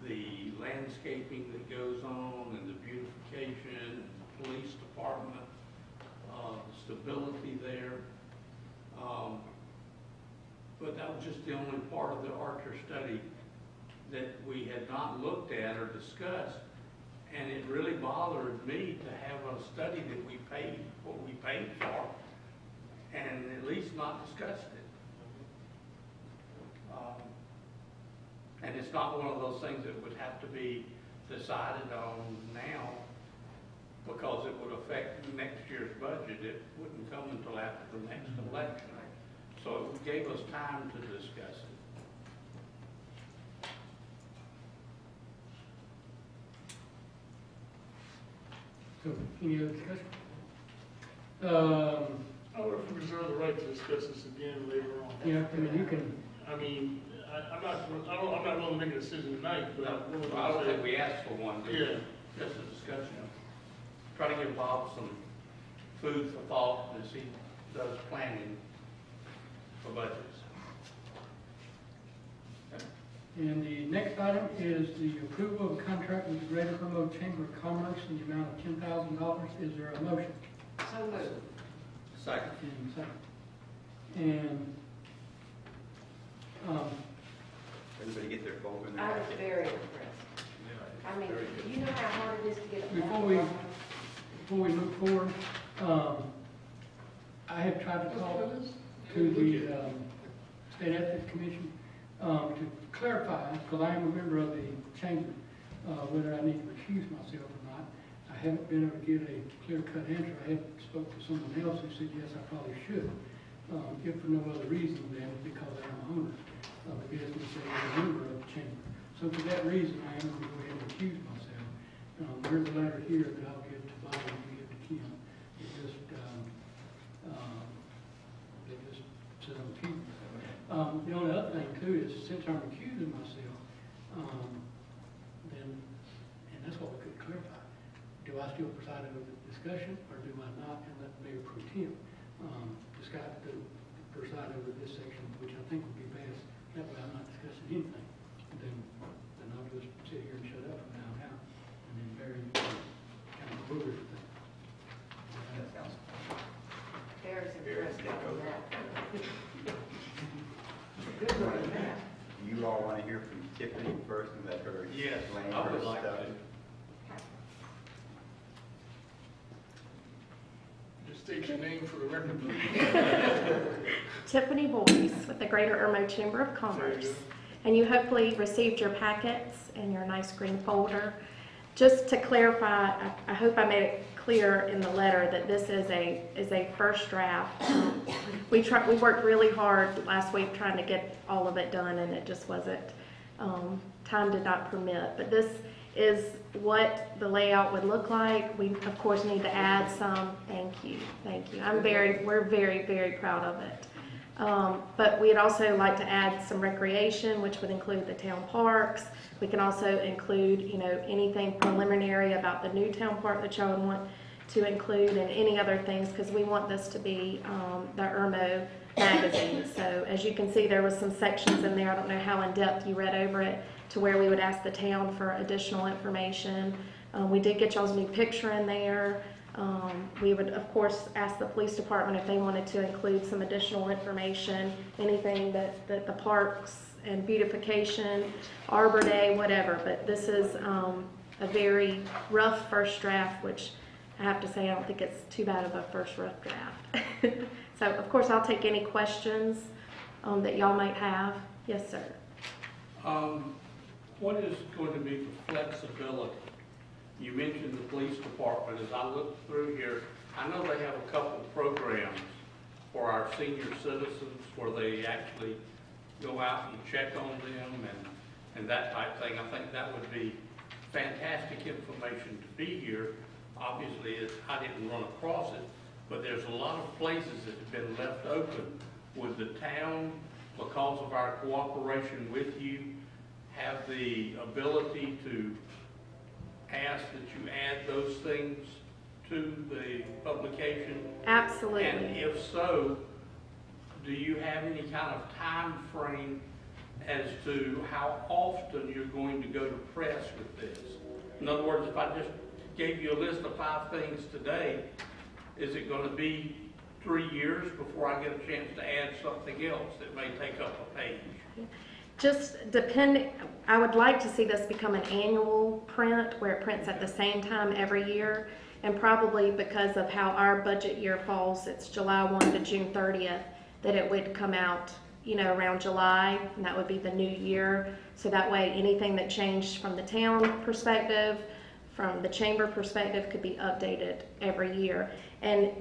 the landscaping that goes on, and the beautification, and the police department, stability there. But that was just the only part of the Archer study that we had not looked at or discussed. And it really bothered me to have a study that we paid what we paid for and at least not discussed it. And it's not one of those things that would have to be decided on now, because it would affect next year's budget. It wouldn't come until after the next election. So it gave us time to discuss it. So, any other discussion? I would have reserved the right to discuss this again later on. Yeah, I mean, you can, I mean, I'm not willing to make a decision tonight, but I'm willing to I don't say- think we asked for one, Yeah. just a discussion. Try to give Bob some food for thought as he does planning for budgets. and the next item is the approval of a contract with the Greater Irmo Chamber of Commerce in the amount of $10,000. Is there a motion? So moved. Second. And second. And, Everybody get their folder in I there? was very impressed. I mean, you know how hard it is to get a Before we move forward, I have tried to talk to the State Ethics Commission to clarify, because I am a member of the chamber, whether I need to recuse myself or not. I haven't been able to get a clear-cut answer. I have spoke to someone else who said, yes, I probably should, if for no other reason than because I am a owner of the business and a member of the chamber. So for that reason, I am going to go ahead and recuse myself. There's a letter here that I'll give to Bob and give to Kim. It just says I'm recusing myself. The only other thing too is, since I'm recusing myself, then, and that's what we could clarify, do I still preside over the discussion, or do I not, and let Mayor Pro Tem preside over this section, which I think would be best. That way I'm not discussing anything. Then I'll just sit here and shut up from now on out, and then Barry kind of go over everything. That sounds Very impressed on that. Good one, that. You all want to hear from Tiffany first and let her Yes, explain I her would like stuff? to. Just state your name for the record, please. Tiffany Boyce with the Greater Irmo Chamber of Commerce. And you hopefully received your packets and your nice green folder. Just to clarify, I hope I made it clear in the letter that this is a first draft. We worked really hard last week trying to get all of it done, and it just wasn't, time did not permit. But this is what the layout would look like. We of course need to add some. Thank you. We're very, very proud of it. But we'd also like to add some recreation, which would include the town parks. We can also include, anything preliminary about the new town park that y'all would want to include, and any other things, because we want this to be the Irmo magazine. So as you can see, there was some sections in there. I don't know how in depth you read over it, to where we would ask the town for additional information. We did get y'all's new picture in there. We would, of course, ask the police department if they wanted to include some additional information, anything that the parks and beautification, Arbor Day, whatever. But this is a very rough first draft, which I have to say I don't think it's too bad of a first rough draft. So, of course, I'll take any questions that y'all might have. Yes, sir. What is going to be the flexibility? You mentioned the police department. As I look through here, I know they have a couple of programs for our senior citizens where they actually go out and check on them and that type of thing. I think that would be fantastic information to be here. Obviously, I didn't run across it, but there's a lot of places that have been left open. Would the town, because of our cooperation with you, have the ability to ask that you add those things to the publication? Absolutely. And if so, do you have any kind of time frame as to how often you're going to go to press with this? In other words, if I just gave you a list of 5 things today, is it going to be 3 years before I get a chance to add something else that may take up a page? Just depending, I would like to see this become an annual print where it prints at the same time every year. And probably because of how our budget year falls, it's July 1 to June 30th, that it would come out, you know, around July, and that would be the new year. So that way anything that changed from the town perspective, from the chamber perspective, could be updated every year. And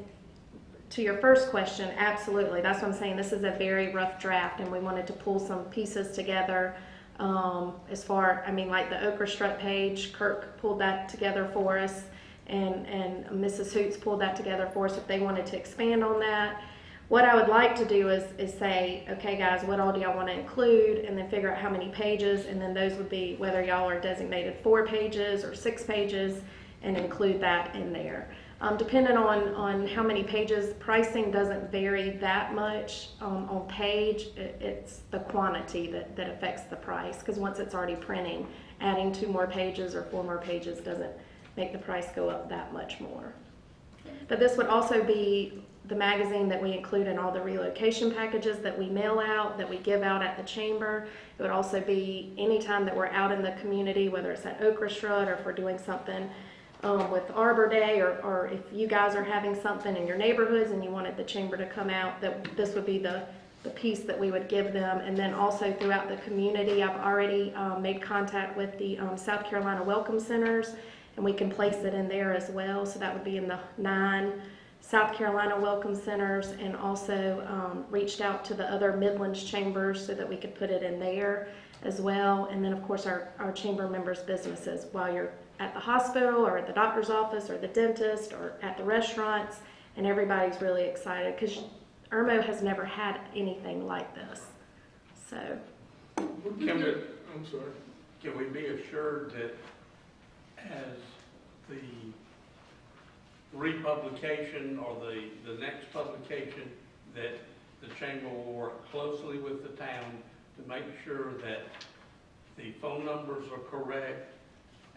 to your first question, absolutely. That's what I'm saying. This is a very rough draft, and we wanted to pull some pieces together. As far, I mean, like the Okra Strut page, Kirk pulled that together for us, and Mrs. Hoots pulled that together for us if they wanted to expand on that. What I would like to do is say, okay, guys, what all do y'all want to include, and then figure out how many pages, and then those would be whether y'all are designated 4 pages or 6 pages, and include that in there. Depending on how many pages, pricing doesn't vary that much on page. It's the quantity that affects the price, because once it's already printing, adding 2 more pages or 4 more pages doesn't make the price go up that much more. But this would also be the magazine that we include in all the relocation packages that we mail out, that we give out at the chamber. It would also be anytime that we're out in the community, whether it's at Okra Strut or if we're doing something with Arbor Day, or if you guys are having something in your neighborhoods and you wanted the chamber to come out, that this would be the piece that we would give them. And then also throughout the community, I've already made contact with the South Carolina Welcome Centers, and we can place it in there as well. So that would be in the 9 South Carolina Welcome Centers, and also reached out to the other Midlands chambers so that we could put it in there as well. And then of course our chamber members' businesses, while you're at the hospital or at the doctor's office or the dentist or at the restaurants, and everybody's really excited because Irmo has never had anything like this. So Can I'm sorry. Can we be assured that as the republication or the next publication, that the chamber will work closely with the town to make sure that the phone numbers are correct?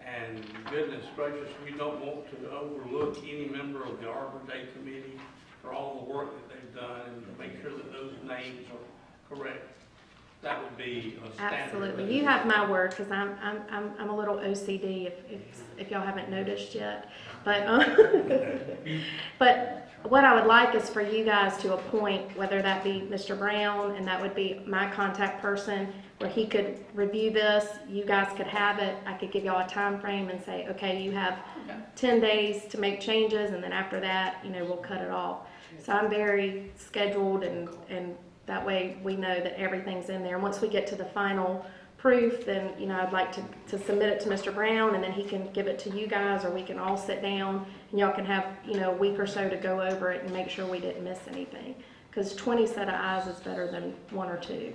And goodness gracious, we don't want to overlook any member of the Arbor Day Committee for all the work that they've done, and to make sure that those names are correct. That would be a standard. absolutely, you have my word, because I'm a little OCD if y'all haven't noticed yet. But but what I would like is for you guys to appoint, whether that be Mr. Brown, and that would be my contact person, where he could review this, you guys could have it, I could give y'all a time frame and say, okay, you have 10 days to make changes, and then after that, you know, we'll cut it off. So I'm very scheduled, and that way we know that everything's in there. And once we get to the final proof, then, you know, I'd like to submit it to Mr. Brown, and then he can give it to you guys, or we can all sit down and y'all can have, you know, a week or so to go over it and make sure we didn't miss anything. Because 20 set of eyes is better than 1 or 2.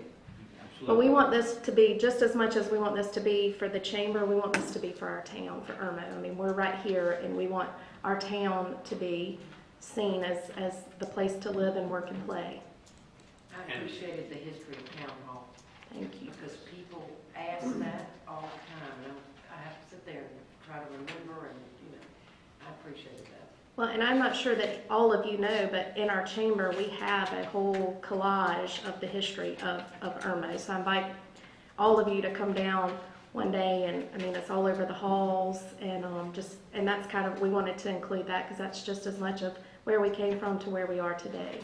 But we want this to be, just as much as we want this to be for the chamber, we want this to be for our town, for Irmo. I mean, we're right here, and we want our town to be seen as the place to live and work and play. I appreciated the history of town hall. Thank you. Because people ask that all the time, and I have to sit there and try to remember, and, you know, I appreciated that. Well, and I'm not sure that all of you know, but in our chamber, we have a whole collage of the history of Irmo. So I invite all of you to come down one day, and I mean, it's all over the halls, and and that's kind of, we wanted to include that because that's just as much of where we came from to where we are today.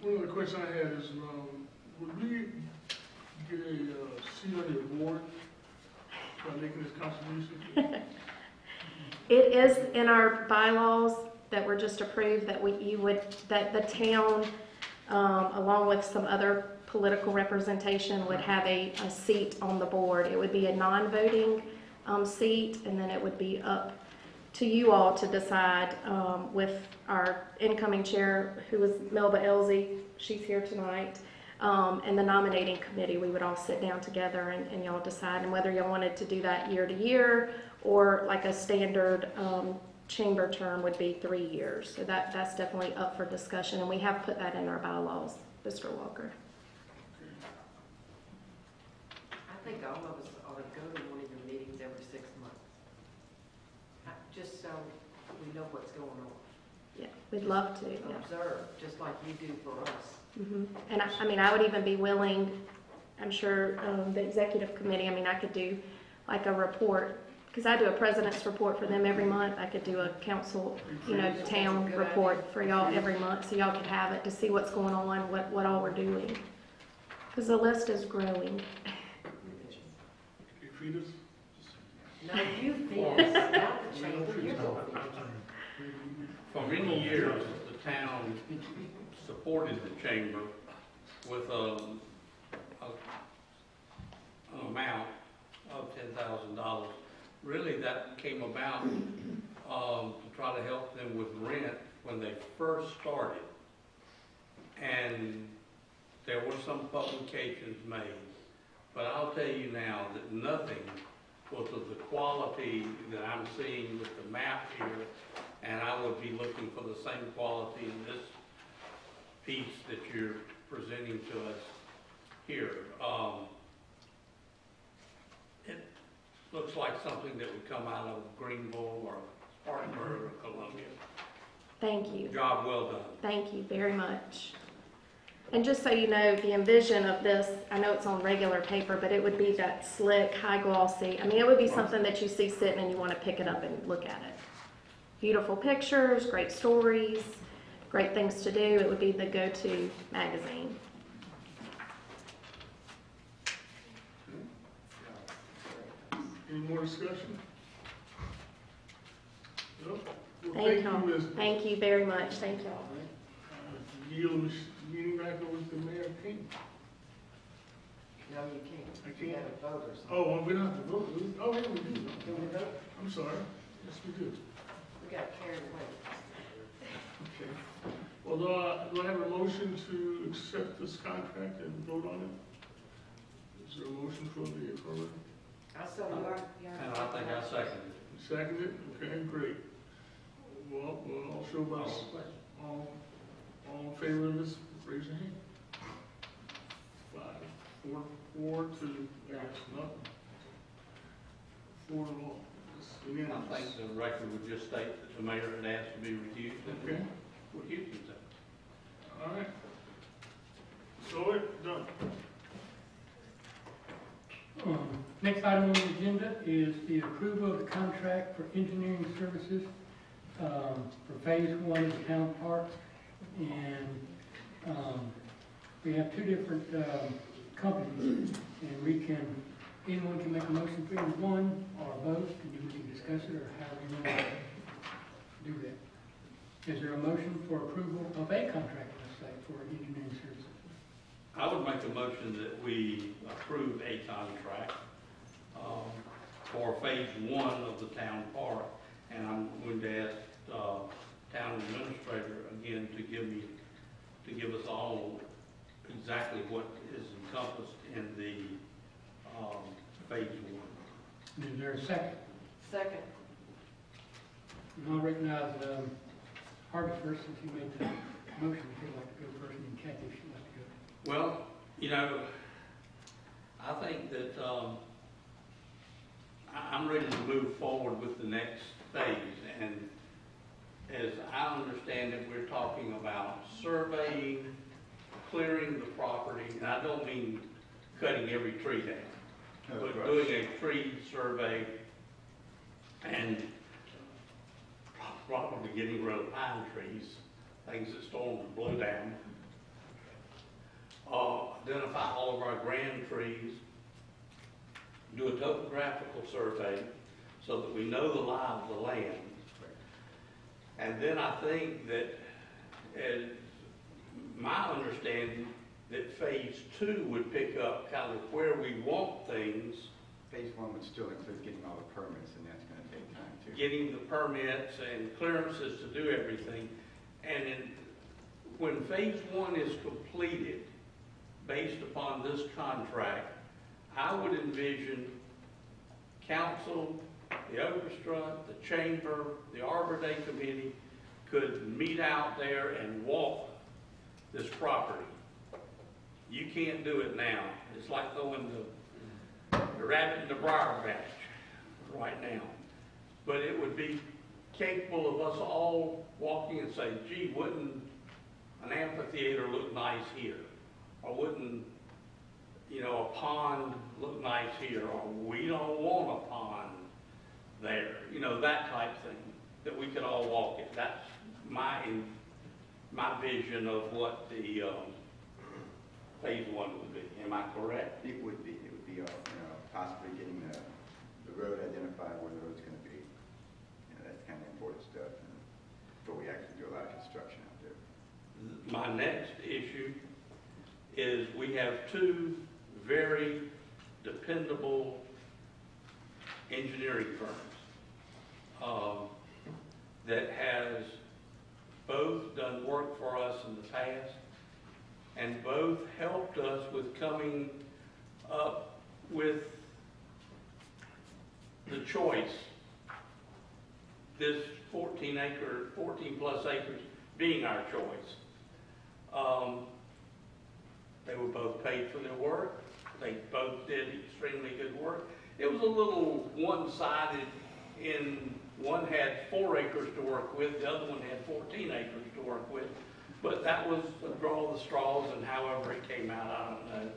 One other question I had is, would we get a seat on the board by making this contribution? It is in our bylaws that were just approved that that the town, along with some other political representation, would have a seat on the board. It would be a non-voting seat, and then it would be up to you all to decide with our incoming chair, who is Melba Elsie. She's here tonight. And the nominating committee, we would all sit down together and y'all decide, and whether y'all wanted to do that year to year or like a standard chamber term would be 3 years. So that's definitely up for discussion, and we have put that in our bylaws, Mr. Walker. I think all of us ought to go to one of your meetings every 6 months. Just so we know what's going on. Yeah, we'd love to. Yeah. Observe, just like you do for us. Mm-hmm. And I mean, I would even be willing, I'm sure the executive committee, I mean, I could do like a report, because I do a president's report for them every month. I could do a council, town report for y'all every month, so y'all could have it to see what's going on, what all we're doing. Because the list is growing. You feed us? No, you feed us, not the chamber, you don't feed us. For many years, the town supported the chamber with an amount of $10,000. Really, that came about to try to help them with rent when they first started. And there were some publications made. But I'll tell you now that nothing was of the quality that I'm seeing with the map here, and I would be looking for the same quality in this piece that you're presenting to us here. It looks like something that would come out of Greenville or Spartanburg or Columbia. Thank you. Job well done. Thank you very much. And just so you know, the envision of this, I know it's on regular paper, but it would be that slick, high glossy. I mean, it would be something that you see sitting and you want to pick it up and look at it. Beautiful pictures, great stories, great things to do. It would be the go-to magazine. Any more discussion? No? Well, Thank you, y'all. Ms. Thank you very much. Thank y'all. Yield the meeting back over to Mayor King. No, you can't. I can't? You gotta vote or something. Oh, well, we don't have to vote. Oh, yeah, we do. Can we vote? I'm sorry. Yes, we do. We got carried away. Okay. Well, do I have a motion to accept this contract and vote on it? Is there a motion for the affirmative? I saw you are. And I think I second it. Second it? Okay, great. Well, I'll show by all in favor of this, raise your hand. 5, 4 to, I guess, nothing. 4 to all. It's I unanimous. think the record would just state that the mayor had asked to be recused, and Okay, recused himself. all right. So it, done. Next item on the agenda is the approval of the contract for engineering services for phase 1 of the town park. And we have 2 different companies, and anyone can make a motion for either one or both, and you can discuss it or however you want to do that. Is there a motion for approval of a contract, let's say, for engineering services? I would make a motion that we approve a contract for phase 1 of the town park, and I'm going to ask town administrator again to give us all exactly what is encompassed in the phase 1. Is there a second? Second. And I'll recognize Harvey first, since he made the motion. If he'd like to go first, and then Kathy, if she'd like to go. Well, I think that I'm ready to move forward with the next phase. And as I understand it, we're talking about surveying, clearing the property, and I don't mean cutting every tree down, but doing a tree survey and probably getting rid of pine trees, things that storms blow down. Identify all of our grand trees, do a topographical survey so that we know the lie of the land. And then I think that, as my understanding, that phase 2 would pick up kind of where we want things. Phase 1 would still include getting all the permits, and that's going to take time too. Getting the permits and clearances to do everything. And when phase 1 is completed, based upon this contract, I would envision council, the orchestra, the chamber, the Arbor Day committee could meet out there and walk this property. You can't do it now. It's like throwing the rabbit in the briar patch right now. But it would be capable of us all walking and saying, gee, wouldn't an amphitheater look nice here? Or wouldn't, a pond look nice here? Or we don't want a pond there. That type thing that we could all walk it. That's my vision of what the phase 1 would be. Am I correct? It would be possibly getting the road identified where the road's going to be. That's kind of important stuff before we actually do a lot of construction out there. My next issue is we have 2 very dependable engineering firms that has both done work for us in the past and both helped us with coming up with the choice, this 14 plus acres being our choice. They were both paid for their work. They both did extremely good work. It was a little one-sided in one had 4 acres to work with, the other one had 14 acres to work with. But that was the draw of the straws, and however it came out, I don't know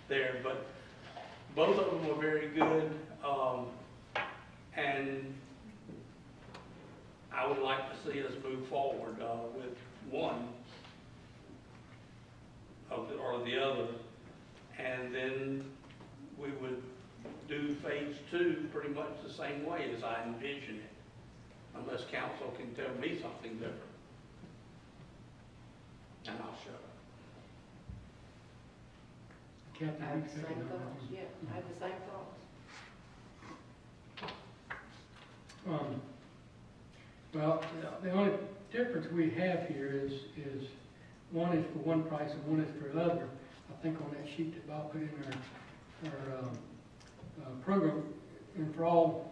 there. But both of them were very good, and I would like to see us move forward with one or the other, and then we would do phase 2 pretty much the same way as I envision it, unless council can tell me something different. And I'll shut up. Captain, I have you the can same take it on. thoughts, yeah, I have the same thoughts. Well, the only difference we have here is one is for one price and one is for another. I think on that sheet that Bob put in our program, and for all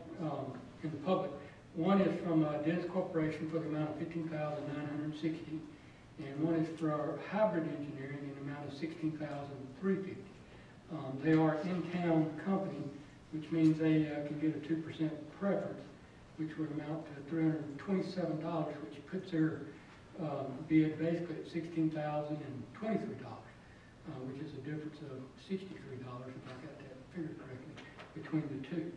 in the public, one is from Dennis Corporation for the amount of $15,960, and one is for our hybrid engineering in the amount of $16,350. They are in-town company, which means they can get a 2% preference, which would amount to $327, which puts their bid basically at $16,023, which is a difference of $63, if I got that figure correctly, between the two.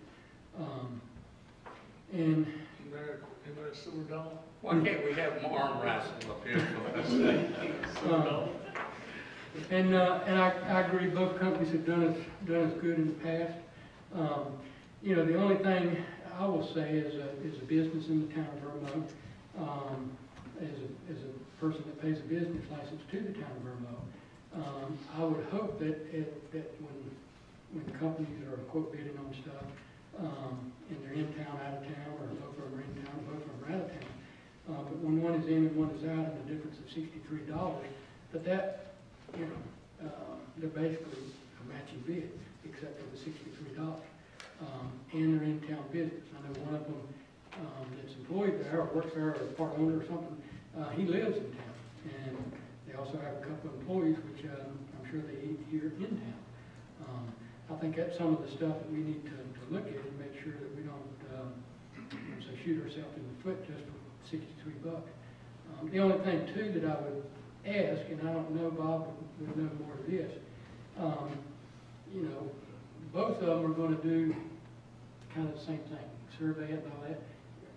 And Isn't that a silver dollar? Why can't we have more arm wrestling up here? And I agree, both companies have done us good in the past. The only thing I will say is a business in the town of Irmo, as a person that pays a business license to the town of Irmo, I would hope that when companies are quote bidding on stuff, and they're in town, out of town, or both of them are in town, both of them are out of town, but when one is in and one is out, and the difference of $63, they're basically a matching bid, except for the $63. And they're in town business. I know one of them that's employed there or works there or part owner or something, he lives in town. And they also have a couple of employees, which I'm sure they eat here in town. I think that's some of the stuff that we need to look at and make sure that we don't say, necessarily shoot ourselves in the foot just for 63 bucks. The only thing too that I would ask, and I don't know, Bob would know more of this, you know, both of them are going to do kind of the same thing, survey it and all that.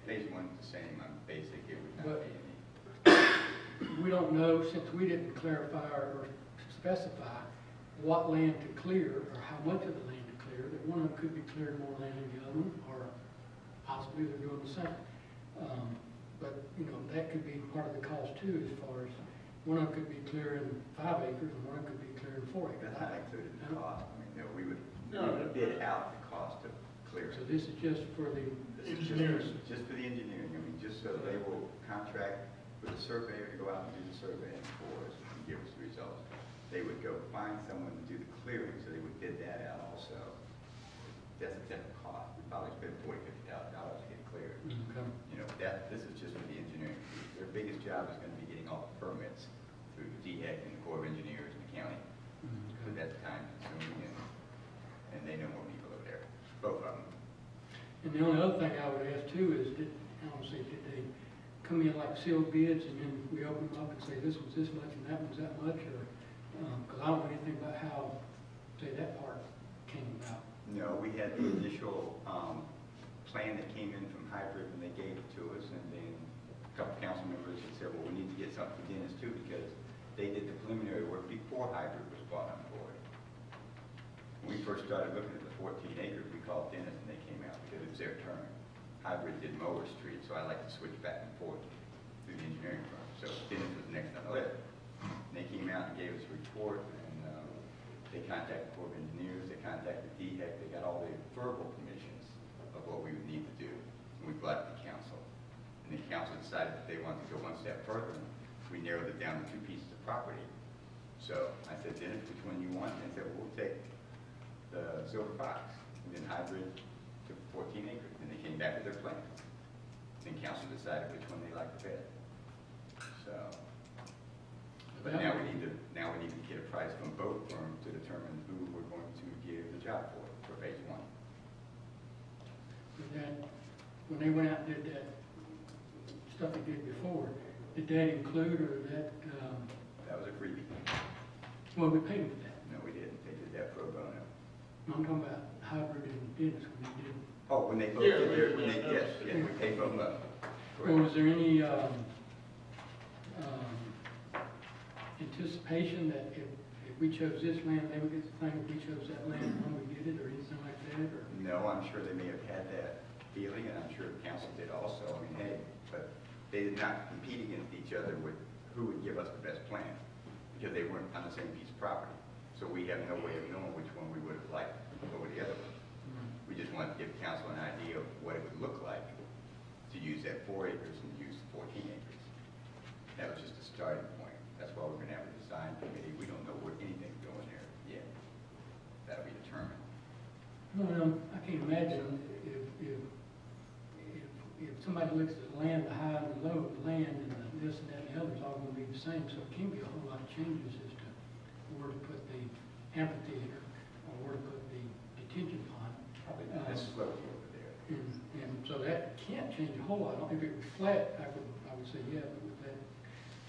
Phase one's the same, on basic, it would not But- be any. We don't know, since we didn't clarify or specify what land to clear or how much of the land to clear, that one of them could be clearing more land than the other one, or possibly they're doing the same. But, you know, that could be part of the cost too, as far as one of them could be clearing 5 acres and one of them could be clearing 4 acres. That's not included in the cost. I mean, no, we would No. bid out the cost of clearing. So this is just for the This is Engineers. just for the engineering, I mean, just so they will contract with a surveyor to go out and do the surveying for us and give us the results. They would go find someone to do the clearing, so they would bid that out also. That's a different cost. We probably spend $40,000, $50,000 to get cleared. Okay. You know, this is just for the engineering. Their biggest job is gonna be getting all the permits through the DHEC and the Corps of Engineers and the county. So that's time consuming and they know more people over there, both of them. And the only other thing I would ask too is, I don't say, did they come in like sealed bids and then we open them up and say this was this much and that was that much, or, because I don't know anything about how, say, that part came about. No, we had the initial plan that came in from Hybrid and they gave it to us, and then a couple council members had said, well, we need to get something for Dennis too, because they did the preliminary work before Hybrid was brought on board. When we first started looking at the 14 acres, we called Dennis and they came out because it was their turn. Hybrid did Mower Street, so I like to switch back and forth through the engineering firm. So Dennis was next on the list. And they came out and gave us a report, and they contacted the Corps of Engineers, they contacted DHEC, they got all the verbal permissions of what we would need to do. And we brought it to council. And the council decided that they wanted to go one step further. We narrowed it down to 2 pieces of property. So I said, Dennis, which one you want? And they said, well, we'll take the Silver Fox. And then Hybrid took 14 acres. And they came back with their plan. Then council decided which one they liked the best. So, but now we need to get a price from both firms to determine who we're going to give the job for phase one. But then, when they went out and did that stuff they did before, did that include, or that, That was a freebie. well, we paid them for that. No, we didn't. They did that pro bono. I'm talking about Hybrid and Dennis when they did. Oh, when they both Yeah, did their, yeah, yes, we paid both of them. Well, was there any anticipation that if we chose this land, they would get the thing, if we chose that land, when we get it, or anything like that, or? No, I'm sure they may have had that feeling, and I'm sure the council did also. I mean, hey, but they did not compete against each other with who would give us the best plan, because they weren't on the same piece of property. So we have no way of knowing which one we would have liked over the other one. We just wanted to give council an idea of what it would look like to use that 4 acres and use 14 acres. That was just a starting point. That's why we're going to have a design committee. We don't know where anything's going there yet. That'll be determined. No, I can't imagine if somebody looks at the land, the high and the low of the land, and this and that and the other, it's all going to be the same. So it can't be a whole lot of changes as to where to put the amphitheater or where to put the detention pond. Probably not this slope over there. And so that can't change a whole lot. If it was flat, I would say, yeah, but with that.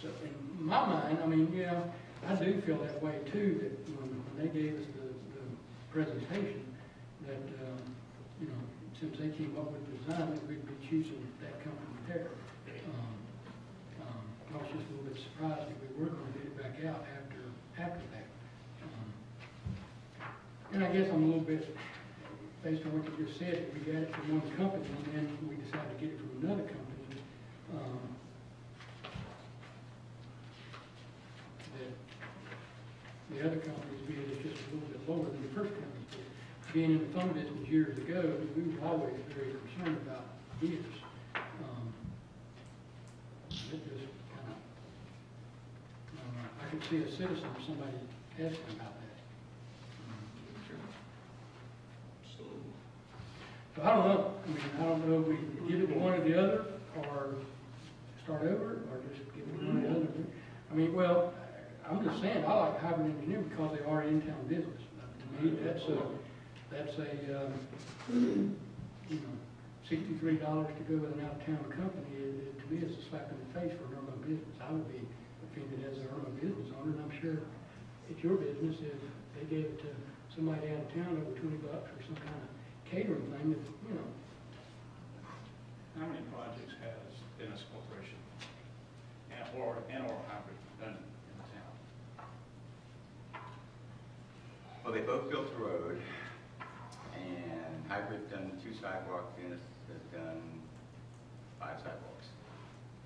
So in my mind, I mean, yeah, I do feel that way too, that when they gave us the presentation, that, you know, since they came up with the design, that we'd be choosing that company there. I was just a little bit surprised that we were going to get it back out after that. And I guess I'm a little bit, based on what you just said, that we got it from one company and then we decided to get it from another company. That the other company's bid is just a little bit lower than the first company's bid. Being in the phone business years ago, we were always very concerned about bids. It just kind of, I could see a citizen or somebody asking about that. So I don't know. I mean, I don't know if we give it to one or the other, or start over, or just give it to one or the other. I mean, well, I'm just saying, I like Hybrid Engineer because they are in-town business. To me, that's a you know, $63 to go with an out-of-town company, to me, is a slap in the face for an Irmo business. I would be offended as an Irmo business owner, and I'm sure it's your business if they gave it to somebody out of town over $20 for some kind of catering thing that, you know. How many projects has Dennis Corporation or hybrid done in the town? Well, they both built the road, and Hybrid done 2 sidewalks, Dennis has done 5 sidewalks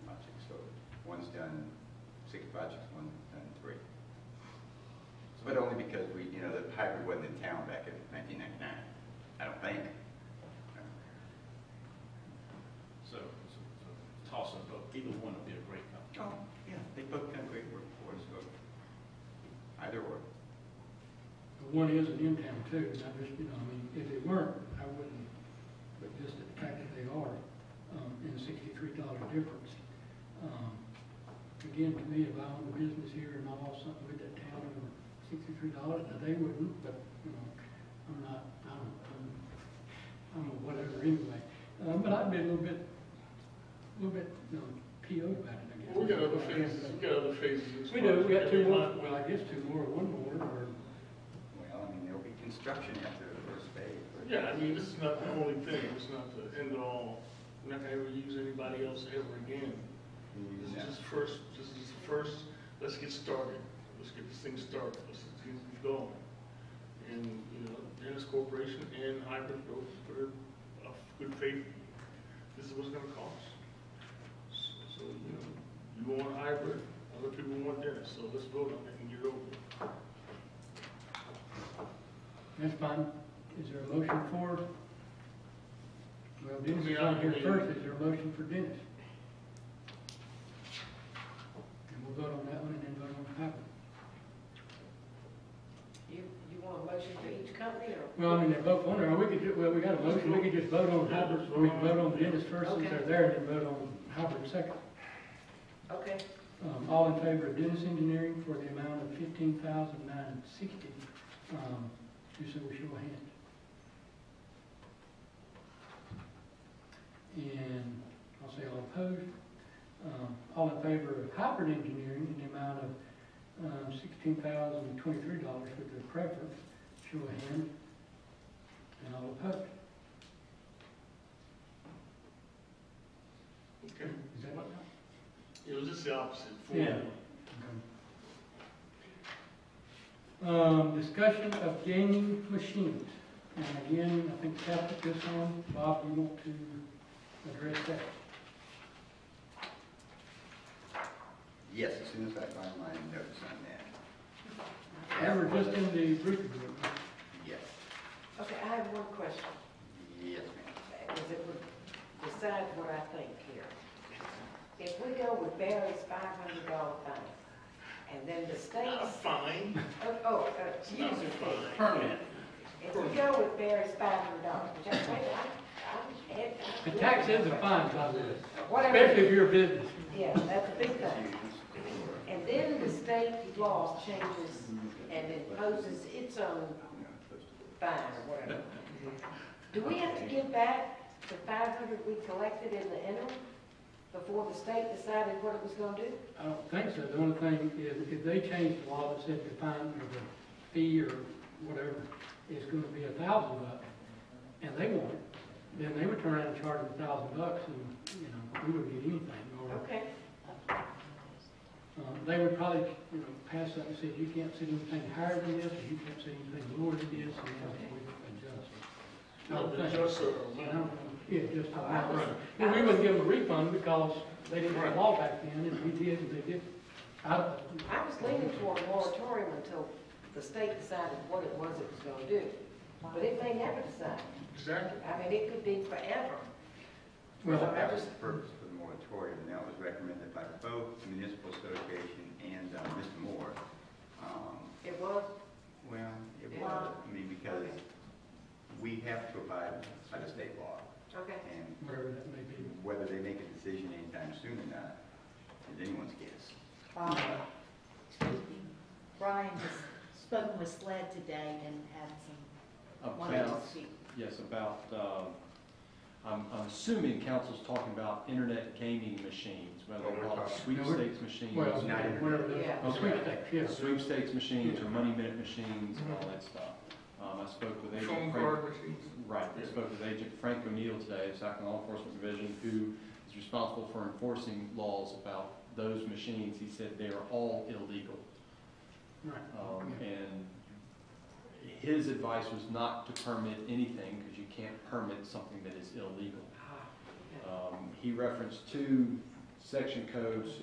projects. So one's done 6 projects, one's done 3. But only because the Hybrid wasn't in town back in 1999, I don't think. So toss them both. Either one would be a great company. Oh, yeah, they both done great work for us, so either or. One isn't in town too, and I just, I mean, if they weren't, I wouldn't, but just the fact that they are, and a $63 difference. Again, to me, if I owned a business here and I lost something with that town over $63, now they wouldn't, but, I'm a whatever anyway. But I'd be a little bit, PO'd about it, I guess. Well, we got other phases. We do, we got 2 more, well, I guess 2 more, 1 more, or. Well, I mean, there'll be construction after the first phase. Yeah, I mean, this is not the only thing, it's not the end all. We're not gonna ever use anybody else ever again. This is just first, let's get started. Let's get this thing started, let's get things going. And, Dennis Corporation and Hybrid both put a good faith, this is what it's gonna cost. So, you want Hybrid, other people want Dennis, so let's vote on it and get it over with. That's fine. Is there a motion for? Well, Dennis is on here first. Is there a motion for Dennis? And we'll vote on that one and then vote on the hybrid. You want a motion for each company, or? Well, I mean, they're both on there. We got a motion. We could just vote on hybrid. We can vote on Dennis first since they're there, and then vote on hybrid second. Okay. All in favor of Dennis Engineering for the amount of $15,960, do so with show of hands. And I'll say all opposed. All in favor of Hybrid Engineering in the amount of $16,023 with their preference, show of hands. And all opposed. Okay. Is that what? It was just the opposite. Yeah. Discussion of gaming machines. And again, I think Cal put this on. Bob, you want to address that? Yes, as soon as I find my notes on that. They were just in the briefing room. Yes. Okay, I have one question, Yes, ma'am. because it would decide what I think here. If we go with Barry's $500 fine, and then the state's... Fine. User fee. Permit. If we go with Barry's $500, which The tax is a fine, Bob, whatever. especially if you're a business. Yeah, that's a big thing. And then the state law changes and imposes its own fine or whatever. Do we have to give back the $500 we collected in the interim before the state decided what it was going to do? I don't think so. The only thing is if they change the law that said the fine or the fee or whatever is going to be $1,000, and they want it, then they would turn around and charge them $1,000, and we wouldn't get anything. Or Okay. they would probably pass something that says you can't set anything higher than this, or you can't set anything lower than this, and then we would adjust. Yeah, just the amount. Right. And we wouldn't give them a refund because they didn't have a law back then, and we did, and they did. I was leaning toward a moratorium until the state decided what it was going to do. But it may never decide. Exactly. I mean, it could be forever. Well, That was the purpose of the moratorium, and that was recommended by both the Municipal Association and Mr. Moore. It was? Well, it was, because we have to abide by the state law. Okay. And whatever that may be. whether they make a decision anytime soon or not is anyone's guess. Brian has spoken with SLED today and had some, wanted to About, speak. yes, about I'm assuming council's talking about internet gaming machines, whether Well, they're we're called talking- sweepstakes machines. Well, not even- whatever the Yeah. the sweepstakes, yeah. Sweepstakes machines or money minute machines and all that stuff. I spoke with Phone Agent card Frank. machines. Right, I spoke with Agent Frank O'Neill today, Sac Law Enforcement Division, who is responsible for enforcing laws about those machines. He said they are all illegal. Right. And his advice was not to permit anything because you can't permit something that is illegal. He referenced 2 section codes.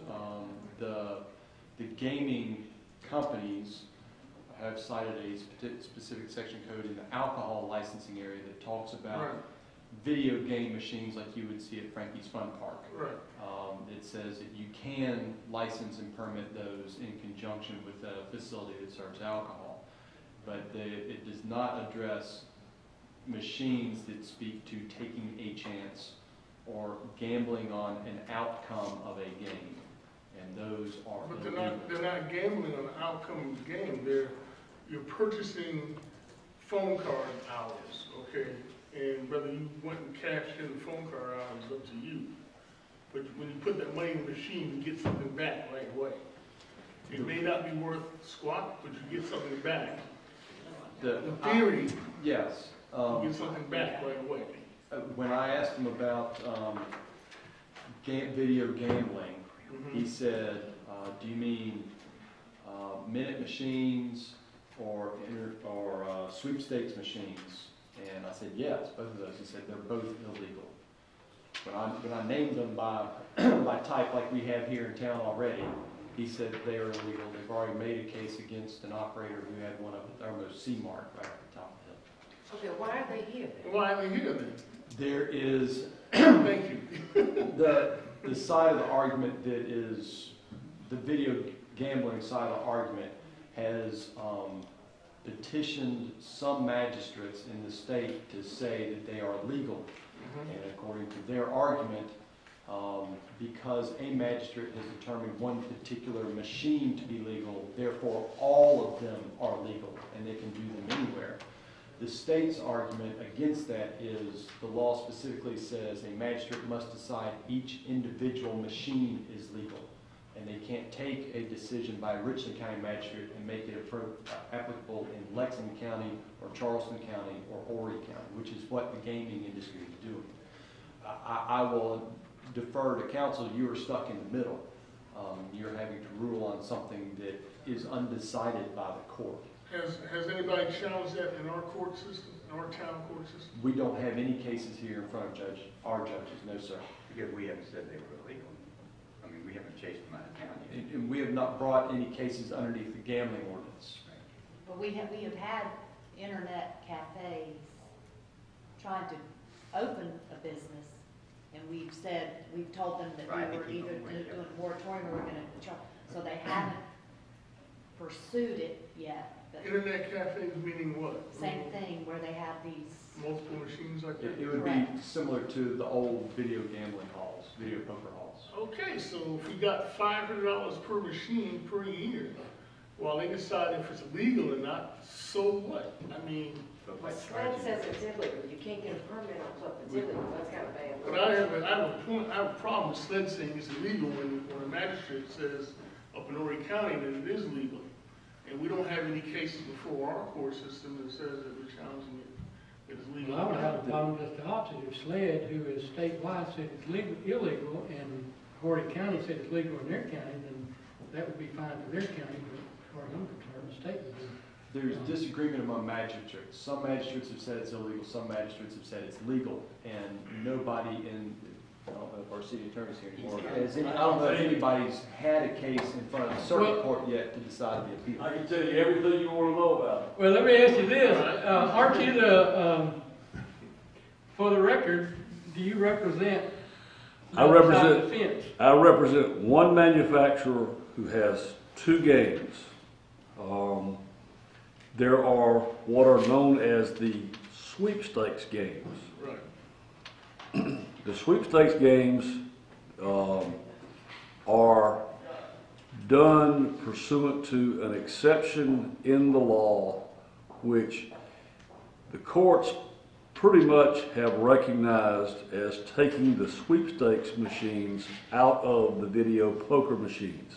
The gaming companies have cited a specific section code in the alcohol licensing area that talks about Right. video game machines like you would see at Frankie's Fun Park. Right. It says that you can license and permit those in conjunction with a facility that serves alcohol. But it does not address machines that speak to taking a chance or gambling on an outcome of a game. And those are But illegal. they're not gambling on the outcome of the game. You're purchasing phone card hours, okay? And whether you went and cashed in the phone card hours is up to you. But when you put that money in the machine, you get something back right away. It may not be worth squat, but you get something back. In theory, Yes. you get something back right away. When I asked him about video gambling, he said, do you mean minute machines or sweepstakes machines? And I said, yes, both of those. He said, they're both illegal. When I named them by type like we have here in town already, he said that they are illegal. They've already made a case against an operator who had one up at Irmo C-Mart right at the top of the hill. Okay, why are they here then? Why are they here then? There is Thank you. the side of the argument that is the video gambling side of the argument has petitioned some magistrates in the state to say that they are legal. And according to their argument, because a magistrate has determined one particular machine to be legal, therefore all of them are legal and they can do them anywhere. The state's argument against that is the law specifically says a magistrate must decide each individual machine is legal. And they can't take a decision by a Richland County magistrate and make it applicable in Lexington County or Charleston County or Horry County, which is what the gaming industry is doing. I will defer to counsel. You are stuck in the middle. You're having to rule on something that is undecided by the court. Has anybody challenged that in our court system, in our town court system? We don't have any cases here in front of our judges, no sir. Because we haven't said they were illegal. I mean, we haven't chased them out of town yet. And we have not brought any cases underneath the gambling ordinance. But we have had internet cafes trying to open a business, and we've told them that Right, we were they keep either them away, doing a moratorium or we're gonna charge, so they haven't pursued it yet. But Internet cafes meaning what? same thing, where they have these, Multiple machines like that? It would be similar to the old video gambling halls, video poker halls. Okay, so if we got $500 per machine per year, while they decide if it's legal or not, so what? I mean, But Well, by SLED charging says them- it's illegal, you can't get a permit on something that's illegal, that's kind of bad. but I have a problem with SLED saying it's illegal when a magistrate says up in Horry County that it is legal. And we don't have any cases before our court system that says that we're challenging it, that it's legal. Well, I would have a problem just the opposite. If SLED, who is statewide, said it's illegal, and Horry County said it's legal in their county, then that would be fine for their county, but as far as I'm concerned, the state would be. There's disagreement among magistrates. Some magistrates have said it's illegal, some magistrates have said it's legal, and nobody in, I don't know if our city attorney's here anymore, I don't know if anybody's had a case in front of the circuit court yet to decide the appeal. I can tell you everything you want to know about it. Well, let me ask you this, aren't you for the record, do you represent the I other side represent- of the fence? I represent one manufacturer who has 2 games. There are what are known as the sweepstakes games. Right. The sweepstakes games are done pursuant to an exception in the law, which the courts pretty much have recognized as taking the sweepstakes machines out of the video poker machines.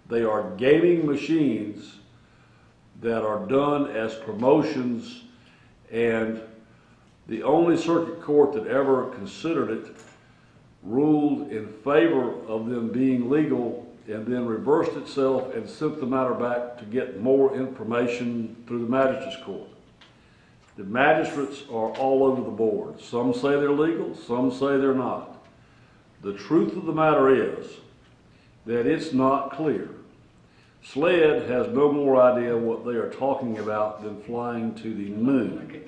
They are gaming machines that are done as promotions, and the only circuit court that ever considered it ruled in favor of them being legal and then reversed itself and sent the matter back to get more information through the magistrate's court. The magistrates are all over the board. Some say they're legal, some say they're not. The truth of the matter is that it's not clear. SLED has no more idea what they are talking about than flying to the moon.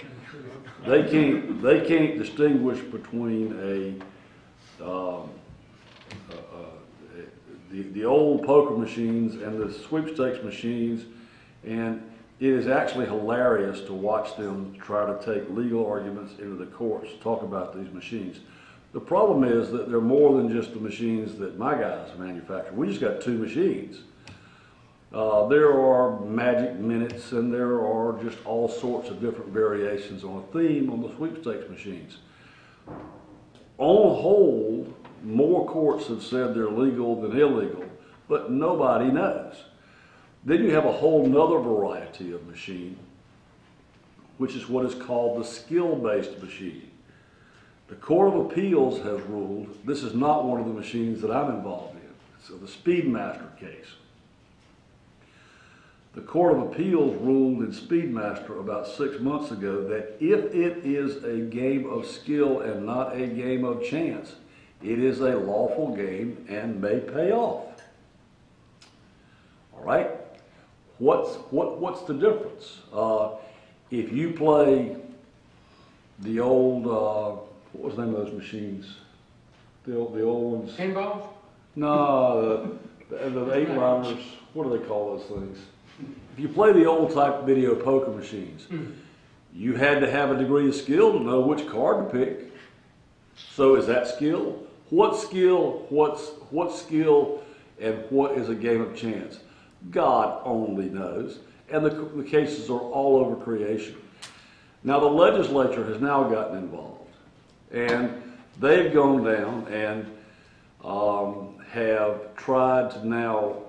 They can't distinguish between the old poker machines and the sweepstakes machines, and it is actually hilarious to watch them try to take legal arguments into the courts, talk about these machines. The problem is that they're more than just the machines that my guys manufacture. We just got 2 machines. There are magic minutes, and there are just all sorts of different variations on a theme on the sweepstakes machines. On the whole, more courts have said they're legal than illegal, but nobody knows. Then you have a whole nother variety of machine, which is what is called the skill-based machine. The Court of Appeals has ruled, this is not one of the machines that I'm involved in, so the Speedmaster case. The Court of Appeals ruled in Speedmaster about 6 months ago that if it is a game of skill and not a game of chance, it is a lawful game and may pay off. All right? What's the difference? If you play the old, what was the name of those machines? The old ones? Pinball? No, the 8-liners. What do they call those things? If you play the old type video poker machines, you had to have a degree of skill to know which card to pick. So is that skill? What skill, what skill, and what is a game of chance? God only knows. And the cases are all over creation. Now the legislature has now gotten involved, and they've gone down and have tried to now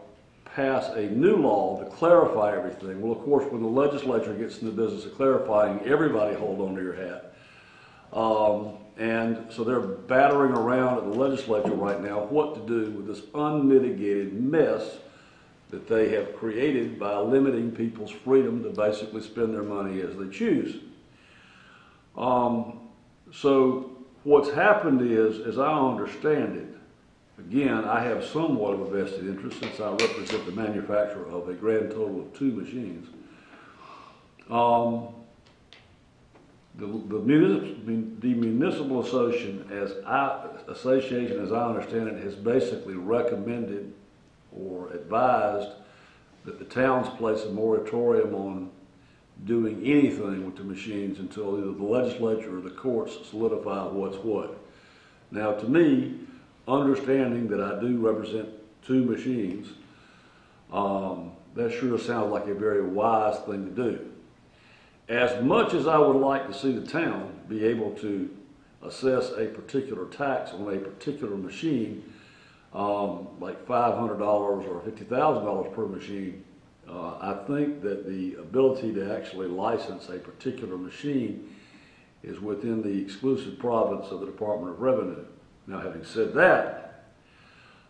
pass a new law to clarify everything. Well, of course, when the legislature gets in the business of clarifying, everybody hold on to your hat. And so they're battering around at the legislature right now what to do with this unmitigated mess that they have created by limiting people's freedom to basically spend their money as they choose. So what's happened is, as I understand it, again, I have somewhat of a vested interest since I represent the manufacturer of a grand total of 2 machines. The municipal association, as I understand it, has basically recommended or advised that the towns place a moratorium on doing anything with the machines until either the legislature or the courts solidify what's what. Now, to me, understanding that I do represent 2 machines, that sure sounds like a very wise thing to do. As much as I would like to see the town be able to assess a particular tax on a particular machine, like $500 or $50,000 per machine, I think that the ability to actually license a particular machine is within the exclusive province of the Department of Revenue. Now, having said that,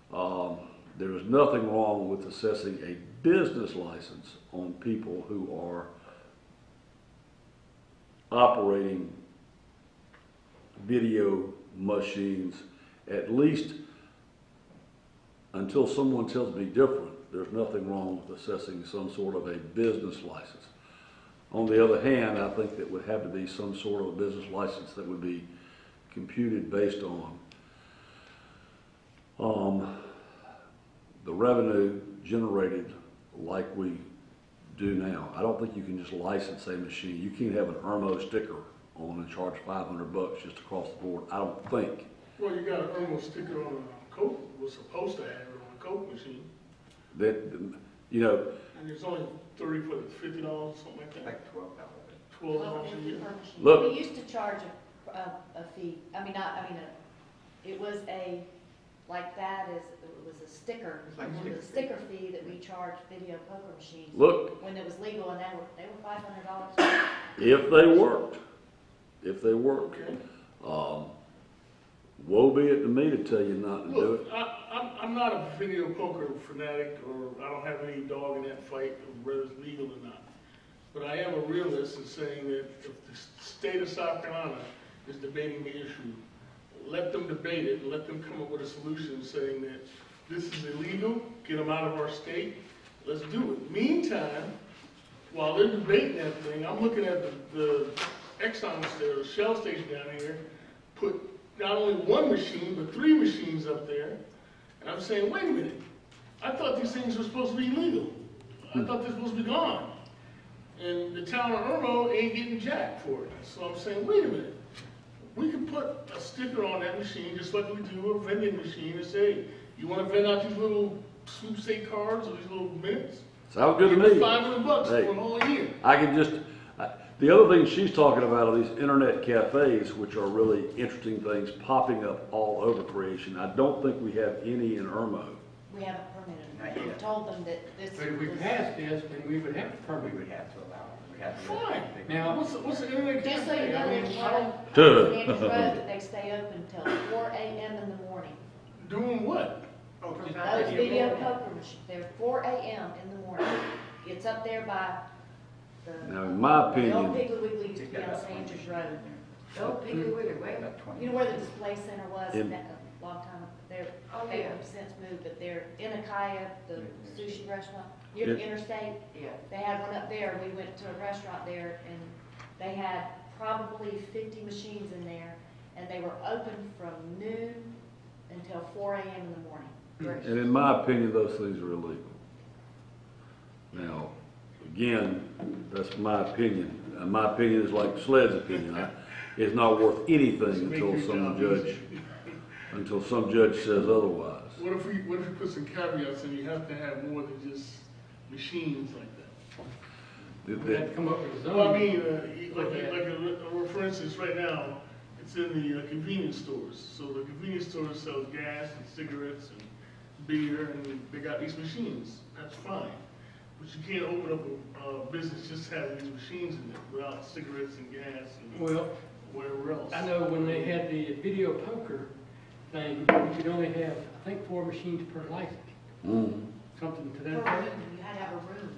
there is nothing wrong with assessing a business license on people who are operating video machines, at least until someone tells me different. There's nothing wrong with assessing some sort of a business license. On the other hand, I think that would have to be some sort of a business license that would be computed based on the revenue generated like we do now. I don't think you can just license a machine. You can't have an Irmo sticker on and charge $500 just across the board. I don't think. Well, you got an Irmo sticker on a Coke, was supposed to have it on a Coke machine. That, you know. And it's only $30 for $50, something like that. Like $12. $12 a year. Per machine. Look. We used to charge a fee, it was like that is, it was a sticker. It was a sticker fee that we charged video poker machines. Look. When it was legal, and they were $500. If they worked, woe be it to me to tell you not to do it. Look, I'm not a video poker fanatic, or I don't have any dog in that fight, whether it's legal or not. But I am a realist in saying that if the state of South Carolina is debating the issue, let them debate it, and let them come up with a solution saying that this is illegal, get them out of our state, let's do it. Meantime, while they're debating that thing, I'm looking at the Exxon the Shell station down here, put not only one machine, but 3 machines up there, and I'm saying, wait a minute, I thought these things were supposed to be legal. I thought they were supposed to be gone. And the town of Irmo ain't getting jack for it. So I'm saying, wait a minute. We can put a sticker on that machine just like we do a vending machine and say, you want to vend out these little sweepstake cards or these little minutes? Sounds good to Give us me. $500 Hey. for a whole year. I can just, the other thing she's talking about are these internet cafes, which are really interesting things popping up all over Creation. I don't think we have any in Irmo. We haven't permitted Not them. We yet. told them that this But if we was- pass this, then we would have to permit. We would have to allow it. We have to. Fine. Now, What's the internet Just so you cafe? know, I mean, there's I one don't- on Andrews Road that they stay open till 4 a.m. in the morning. Doing what? Oh, just Those video poker machines, they're 4 a.m. in the morning. It's up there by the. Now, in my The old opinion, Piggly Wiggly used to be on St. Andrews Road. Don't pick it with it, wait. About 20. You know where the display center was In- a long time ago? They're, Oh, they've yeah. since moved, but they're in Akaya, the sushi restaurant, near the interstate. Yeah. They had one up there. We went to a restaurant there and they had probably 50 machines in there and they were open from noon until 4 a.m. in the morning. and in my opinion, those things are illegal. Now, again, that's my opinion. And my opinion is like Sled's opinion. It's not worth anything Make until your some job judge, easy. until some judge says otherwise. What if we put some caveats and you have to have more than just machines like that? we have to come up with a zoning. Well, I mean, for instance, right now, it's in the convenience stores. So the convenience stores sell gas and cigarettes and beer, and they got these machines. That's fine. But you can't open up a business just having these machines in it without cigarettes and gas and Well, whatever else. I know when they had the video poker thing, you could only have, I think, 4 machines per license, Mm. something to Per that room, effect. you had to have a room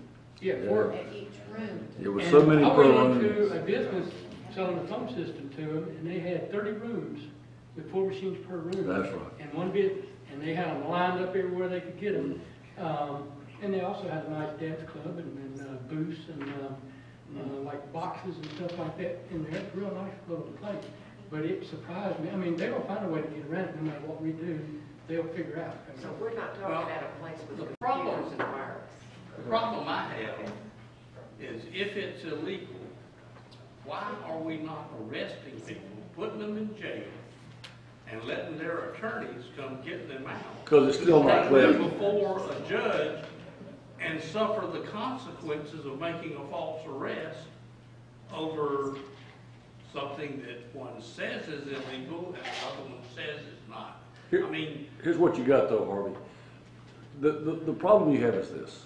Yeah, Yeah. 4. at each room. There were so many I per went into rooms. a business selling a phone system to them, and they had 30 rooms with 4 machines per room. That's right. And one business, and they had them lined up everywhere they could get them. And they also had a nice dance club and booths and like boxes and stuff like that in there. It's a real nice little place. But it surprised me. I mean, they will find a way to get around it no matter what we do. They'll figure out. So we're not talking Well, about a place with the computers problem- and wireless. The problem I have is if it's illegal, why are we not arresting people, putting them in jail, and letting their attorneys come get them out? Because it's still not Bring them clear. before a judge and suffer the consequences of making a false arrest over something that one says is illegal and another one says it's not. Here- I mean, Here's what you got though, Harvey. The problem you have is this.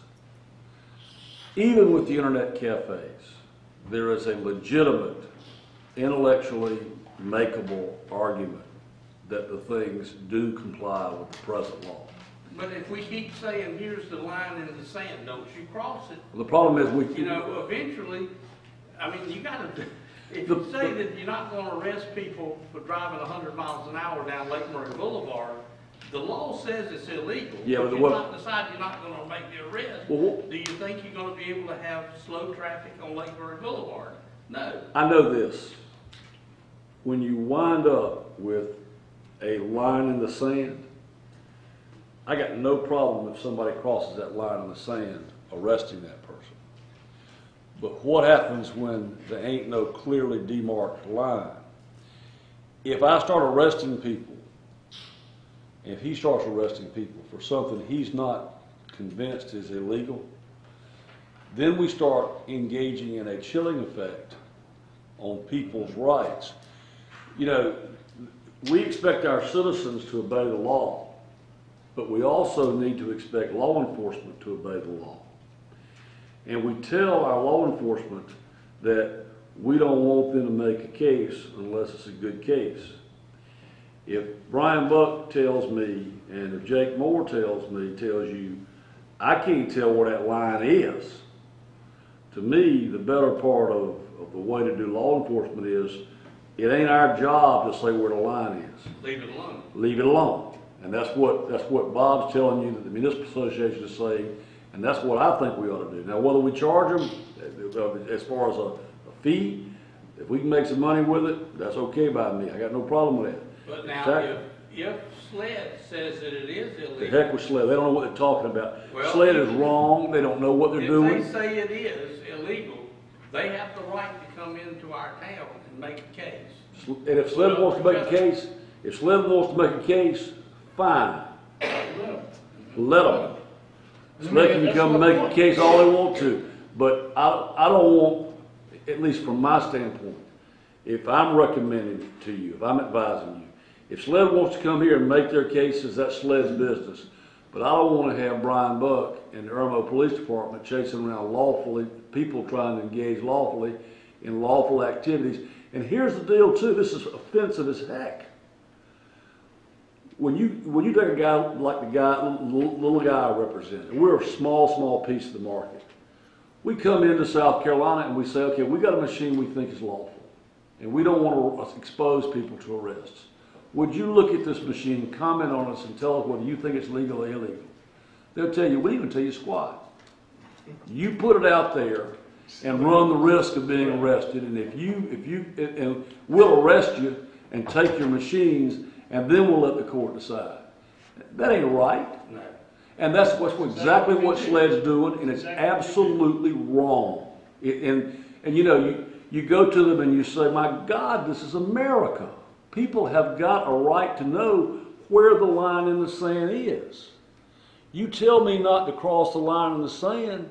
Even with the internet cafes, there is a legitimate, intellectually makeable argument that the things do comply with the present law. but if we keep saying, here's the line in the sand, don't you cross it, The problem is we, you know, eventually, I mean, you gotta, if The- you say that you're not gonna arrest people for driving 100 miles an hour down Lake Murray Boulevard, the law says it's illegal. Yeah, but But what- you not decide you're not gonna make the arrest. Well, Do you think you're gonna be able to have slow traffic on Lake Murray Boulevard? No. I know this. When you wind up with a line in the sand, I got no problem if somebody crosses that line in the sand, arresting that person. But what happens when there ain't no clearly demarked line? If I start arresting people, if he starts arresting people for something he's not convinced is illegal, then we start engaging in a chilling effect on people's rights. You know, we expect our citizens to obey the law, but we also need to expect law enforcement to obey the law. And we tell our law enforcement that we don't want them to make a case unless it's a good case. If Brian Buck tells me, and if Jake Moore tells you, I can't tell where that line is. To me, the better part of the way to do law enforcement is, it ain't our job to say where the line is. Leave it alone. Leave it alone. And that's what Bob's telling you that the municipal association is saying, and that's what I think we ought to do. Now, whether we charge them as far as a fee, if we can make some money with it, that's okay by me. I got no problem with that. But now, if SLED says that it is illegal. The heck with SLED. They don't know what they're talking about. Well, SLED is wrong. They don't know what they're doing. If they say it is illegal, they have the right to come into our town and make a case. And if SLED wants to make a case, fine. Let them. SLED can come and make a case all they want to. But I don't want, at least from my standpoint, if I'm recommending to you, if I'm advising you, if SLED wants to come here and make their cases, that's SLED's business. But I don't want to have Brian Buck and the Irmo Police Department chasing around lawfully, people trying to engage lawfully in lawful activities. And here's the deal too, this is offensive as heck. When you take a guy like the little guy I represent, and we're a small piece of the market. We come into South Carolina and we say, okay, we got a machine we think is lawful, and we don't want to expose people to arrests. Would you look at this machine, comment on us, and tell us whether you think it's legal or illegal? They'll tell you, we even tell you squat. You put it out there and run the risk of being arrested, and and we'll arrest you and take your machines, and then we'll let the court decide. That ain't right. No. And that's exactly what SLED's doing, and it's absolutely wrong. And you know, you go to them and you say, my God, this is America. People have got a right to know where the line in the sand is. You tell me not to cross the line in the sand,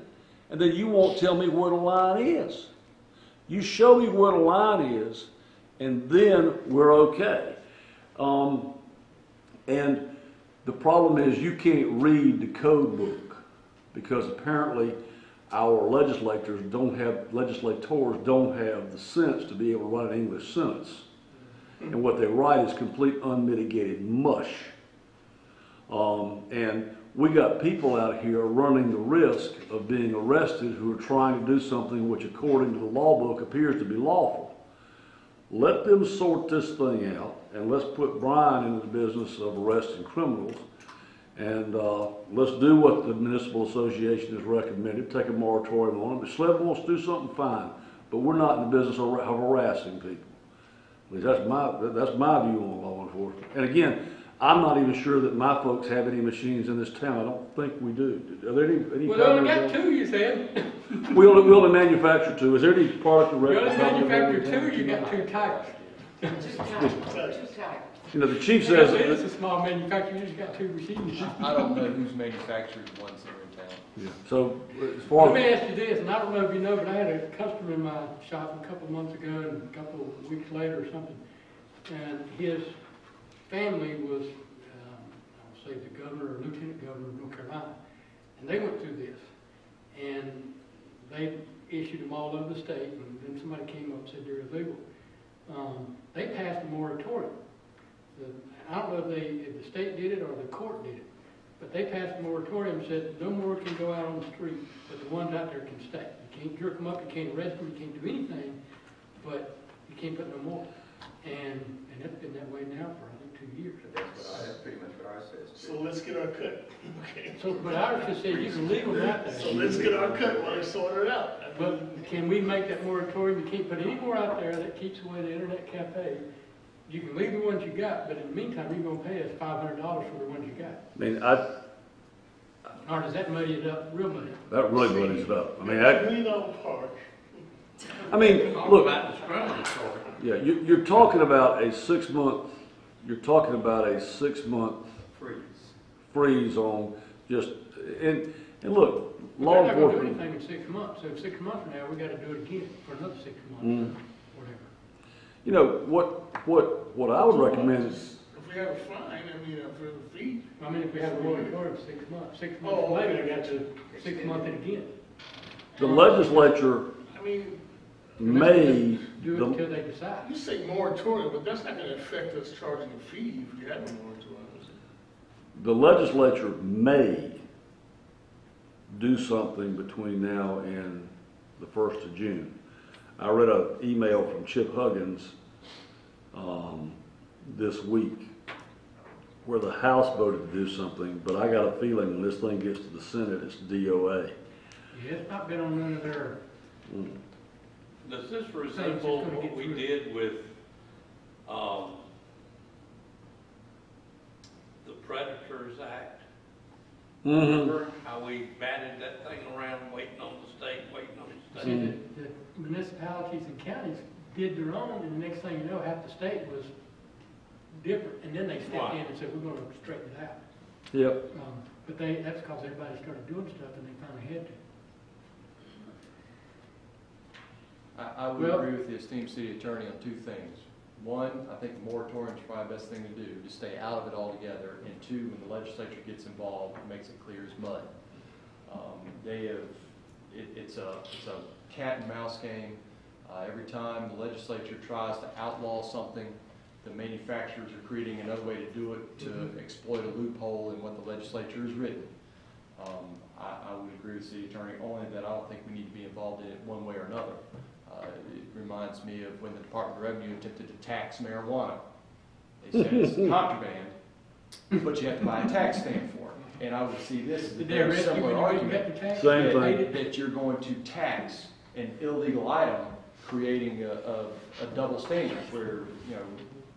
and then you won't tell me where the line is. You show me where the line is, and then we're okay. And the problem is you can't read the code book, because apparently our legislators don't have the sense to be able to write an English sentence. And what they write is complete unmitigated mush. And we got people out here running the risk of being arrested who are trying to do something which, according to the law book, appears to be lawful. Let them sort this thing out, and let's put Brian into the business of arresting criminals. And let's do what the municipal association has recommended, take a moratorium on it. If SLED wants to do something, fine. But we're not in the business of harassing people. At least that's my view on law enforcement. And again, I'm not even sure that my folks have any machines in this town. I don't think we do. Are there any Well, they only got two, you said. We only manufacture two. Is there any product or You only manufacture two, you got two types. Two types. You know, the chief says It's a small manufacturer, you just got two machines. I don't know who's manufactured the ones that are in town. Yeah. So as far Let me as ask you this, and I don't know if you know, but I had a customer in my shop a couple of months ago, and a couple of weeks later or something, and his family was, I'll say the governor or lieutenant governor of North Carolina, and they went through this, and they issued them all over the state, and then somebody came up and said they're illegal. They passed a moratorium. I don't know if the state did it or the court did it, but they passed a moratorium and said no more can go out on the street, but the ones out there can stay. You can't jerk them up, you can't arrest them, you can't do anything, but you can't put no more. And it's been that way now for I think 2 years. That's pretty much what ours says. So let's get our cut. Okay. So, but ours just said you can leave them out there. So let's get our cut while they sort it out. But can we make that moratorium? You can't put any more out there that keeps away the internet cafe. You can leave the ones you got, but in the meantime, you're gonna pay us $500 for the ones you got. I mean, Or does that muddy it up real muddy? that really muddies it up. We don't park. Talk Look, about discriminatory. yeah, you're talking about a 6 month. You're talking about a 6 month freeze on just and look, law They're not gonna do enforcement. anything in 6 months. So 6 months from now, we gotta do it again for another 6 months. whatever. You know, what I would recommend is, If we have a fine, I mean, for the fee. I mean, if we have a moratorium, 6 months, 6 months Oh, okay, later, we I got got to you. 6 month it again. the legislature I mean, may, Do it the- until they decide. you say moratorium, but that's not gonna affect us charging a fee if you have a moratorium. the legislature may do something between now and the 1st of June. I read an email from Chip Huggins this week where the House voted to do something, but I got a feeling when this thing gets to the Senate, it's DOA. Yeah, it's not been on none of their, Does this resemble what we did with, the Predators Act? Remember how we batted that thing around, waiting on the state, waiting on the see, state? the municipalities and counties did their own, and the next thing you know, half the state was different, and then they stepped in and said, we're gonna straighten it out. Yep. But that's because everybody started doing stuff and they finally had to. I would Well- agree with the esteemed city attorney on two things. One, I think the moratorium is probably the best thing to do, to stay out of it altogether. And two, when the legislature gets involved, it makes it clear as mud. It's a cat and mouse game. Every time the legislature tries to outlaw something, the manufacturers are creating another way to do it to exploit a loophole in what the legislature has written. I would agree with the city attorney, only that I don't think we need to be involved in it one way or another. It reminds me of when the Department of Revenue attempted to tax marijuana. They said it's contraband, but you have to buy a tax stamp for it. And I would see this as a Did they very arrest you similar when you argument. got the tax? Same that, thing. that you're going to tax an illegal item, creating a double standard where, you know,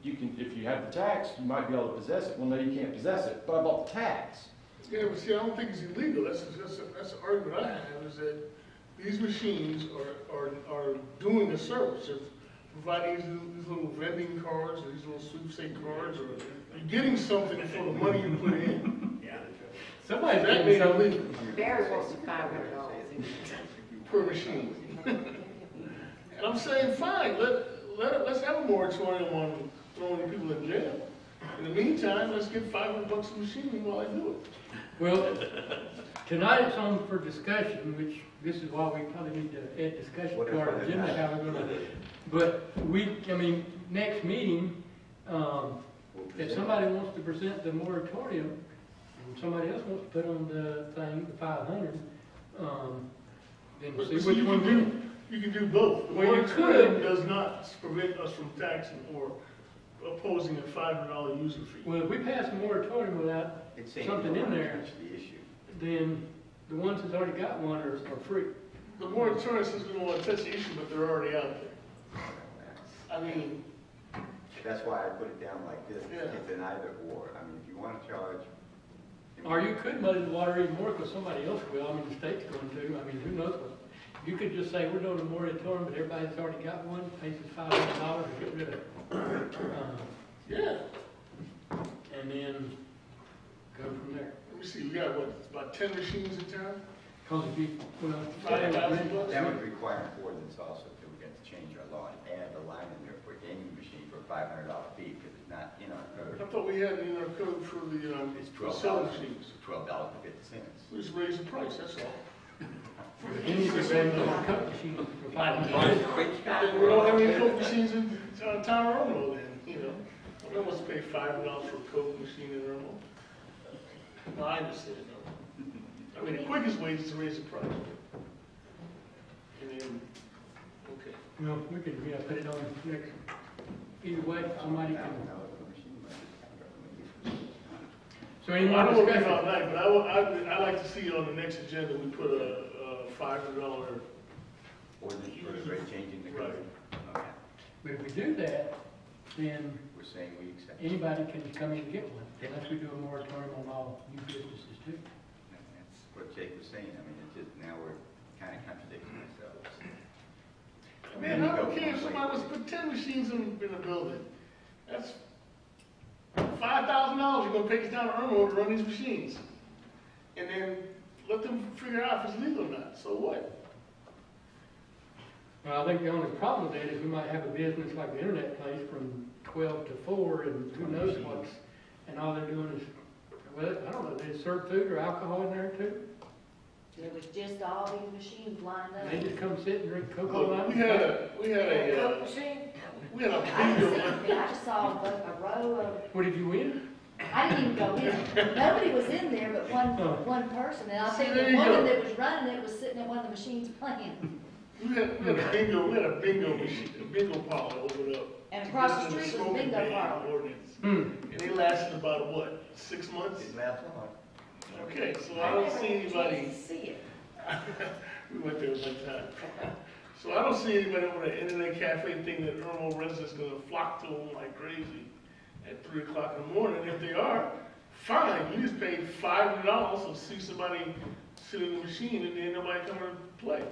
you can, if you have the tax, you might be able to possess it. Well, no, you can't possess it, but I bought the tax. Yeah, but see, I don't think it's illegal. That's the argument I have, is that these machines are doing a service. Of providing these little vending cards, or these little sweepstake cards, or you're getting something for the money you put in. Somebody's That getting made it something. legal Barry wants $500. per machine. And I'm saying, fine, let's have a moratorium on throwing people in jail. In the meantime, let's get $500 a machine while I do it. Well, tonight it's on for discussion, which this is why we probably need to add discussion to our agenda, how we're gonna, but next meeting, if somebody wants to present the moratorium, and somebody else wants to put on the thing, the 500, then But see see, which one wins. you can do both. The Well, you moratorium could. does not prevent us from taxing or opposing a $500 user fee. Well, if we pass a moratorium without It's saying something you in don't there, touch the issue. then the ones that's already got one are free. The moratorium says we don't want to touch the issue, but they're already out there. I mean, That's why I put it down like this. Yeah. It's an either or. I mean, if you want to charge. Or you could muddy the water even more because somebody else will. I mean, the state's going to. I mean, who knows what. You could just say, we're doing a moratorium, but everybody that's already got one pays us $500 to get rid of it. yeah. And then go from there. Let me see, we got what, about 10 machines in town? Because if you, well, $5,000? That would require an ordinance also, that we got to change our law and add a line in there for a gaming machine for a $500 fee, because it's not in our I code. thought we had it in our code for the, It's for selling $12, machines. $12.50. We just raised the price, that's all. then you could run a Coke machine for $500. We don't have any Coke machines in town of Irmo then, you know. I don't want to pay $500 for a Coke machine in Irmo. No, I understand, no. I mean, the quickest way is to raise the price. And then, okay. Well, we could, put it on next, either way, somebody can. So any I more don't want to be discussion? all night, but I'd like to see on the next agenda, we put a $500. Ordinance for the rate changing the code. Okay. But if we do that, then We're saying we accept. anybody can come in and get one, unless we do a moratorium on all new businesses too. That's what Jake was saying. I mean, it's just, now we're kind of contradicting ourselves. Man, I don't care if somebody wants to put 10 machines in a building. That's $5,000 you're gonna pay us down to Irmo to run these machines. And then let them figure out if it's legal or not. So what? Well, I think the only problem with that is we might have a business like the internet place from 12 to 4 and who knows what's, and all they're doing is, well, I don't know, they serve food or alcohol in there too? It was just all these machines lined up. And they just come sit and drink Coca-Cola? Look, we had a Coke machine? I just saw a row of, What, did you win? I didn't even go in. Nobody was in there but one person. And I think the woman that was running it was sitting at one of the machines playing. We had a bingo machine, a bingo parlor opened up. And across the street was a bingo Smoking ban parlor. ordinance. Hmm. And they lasted about, what, 6 months? It lasts long. Okay, so I don't see anybody, See it. we went there one time. So I don't see anybody over the internet cafe thing that Irmo residents gonna flock to them like crazy at 3 o'clock in the morning. If they are, fine, you just paid $500 to see somebody sit in the machine and then nobody come and play.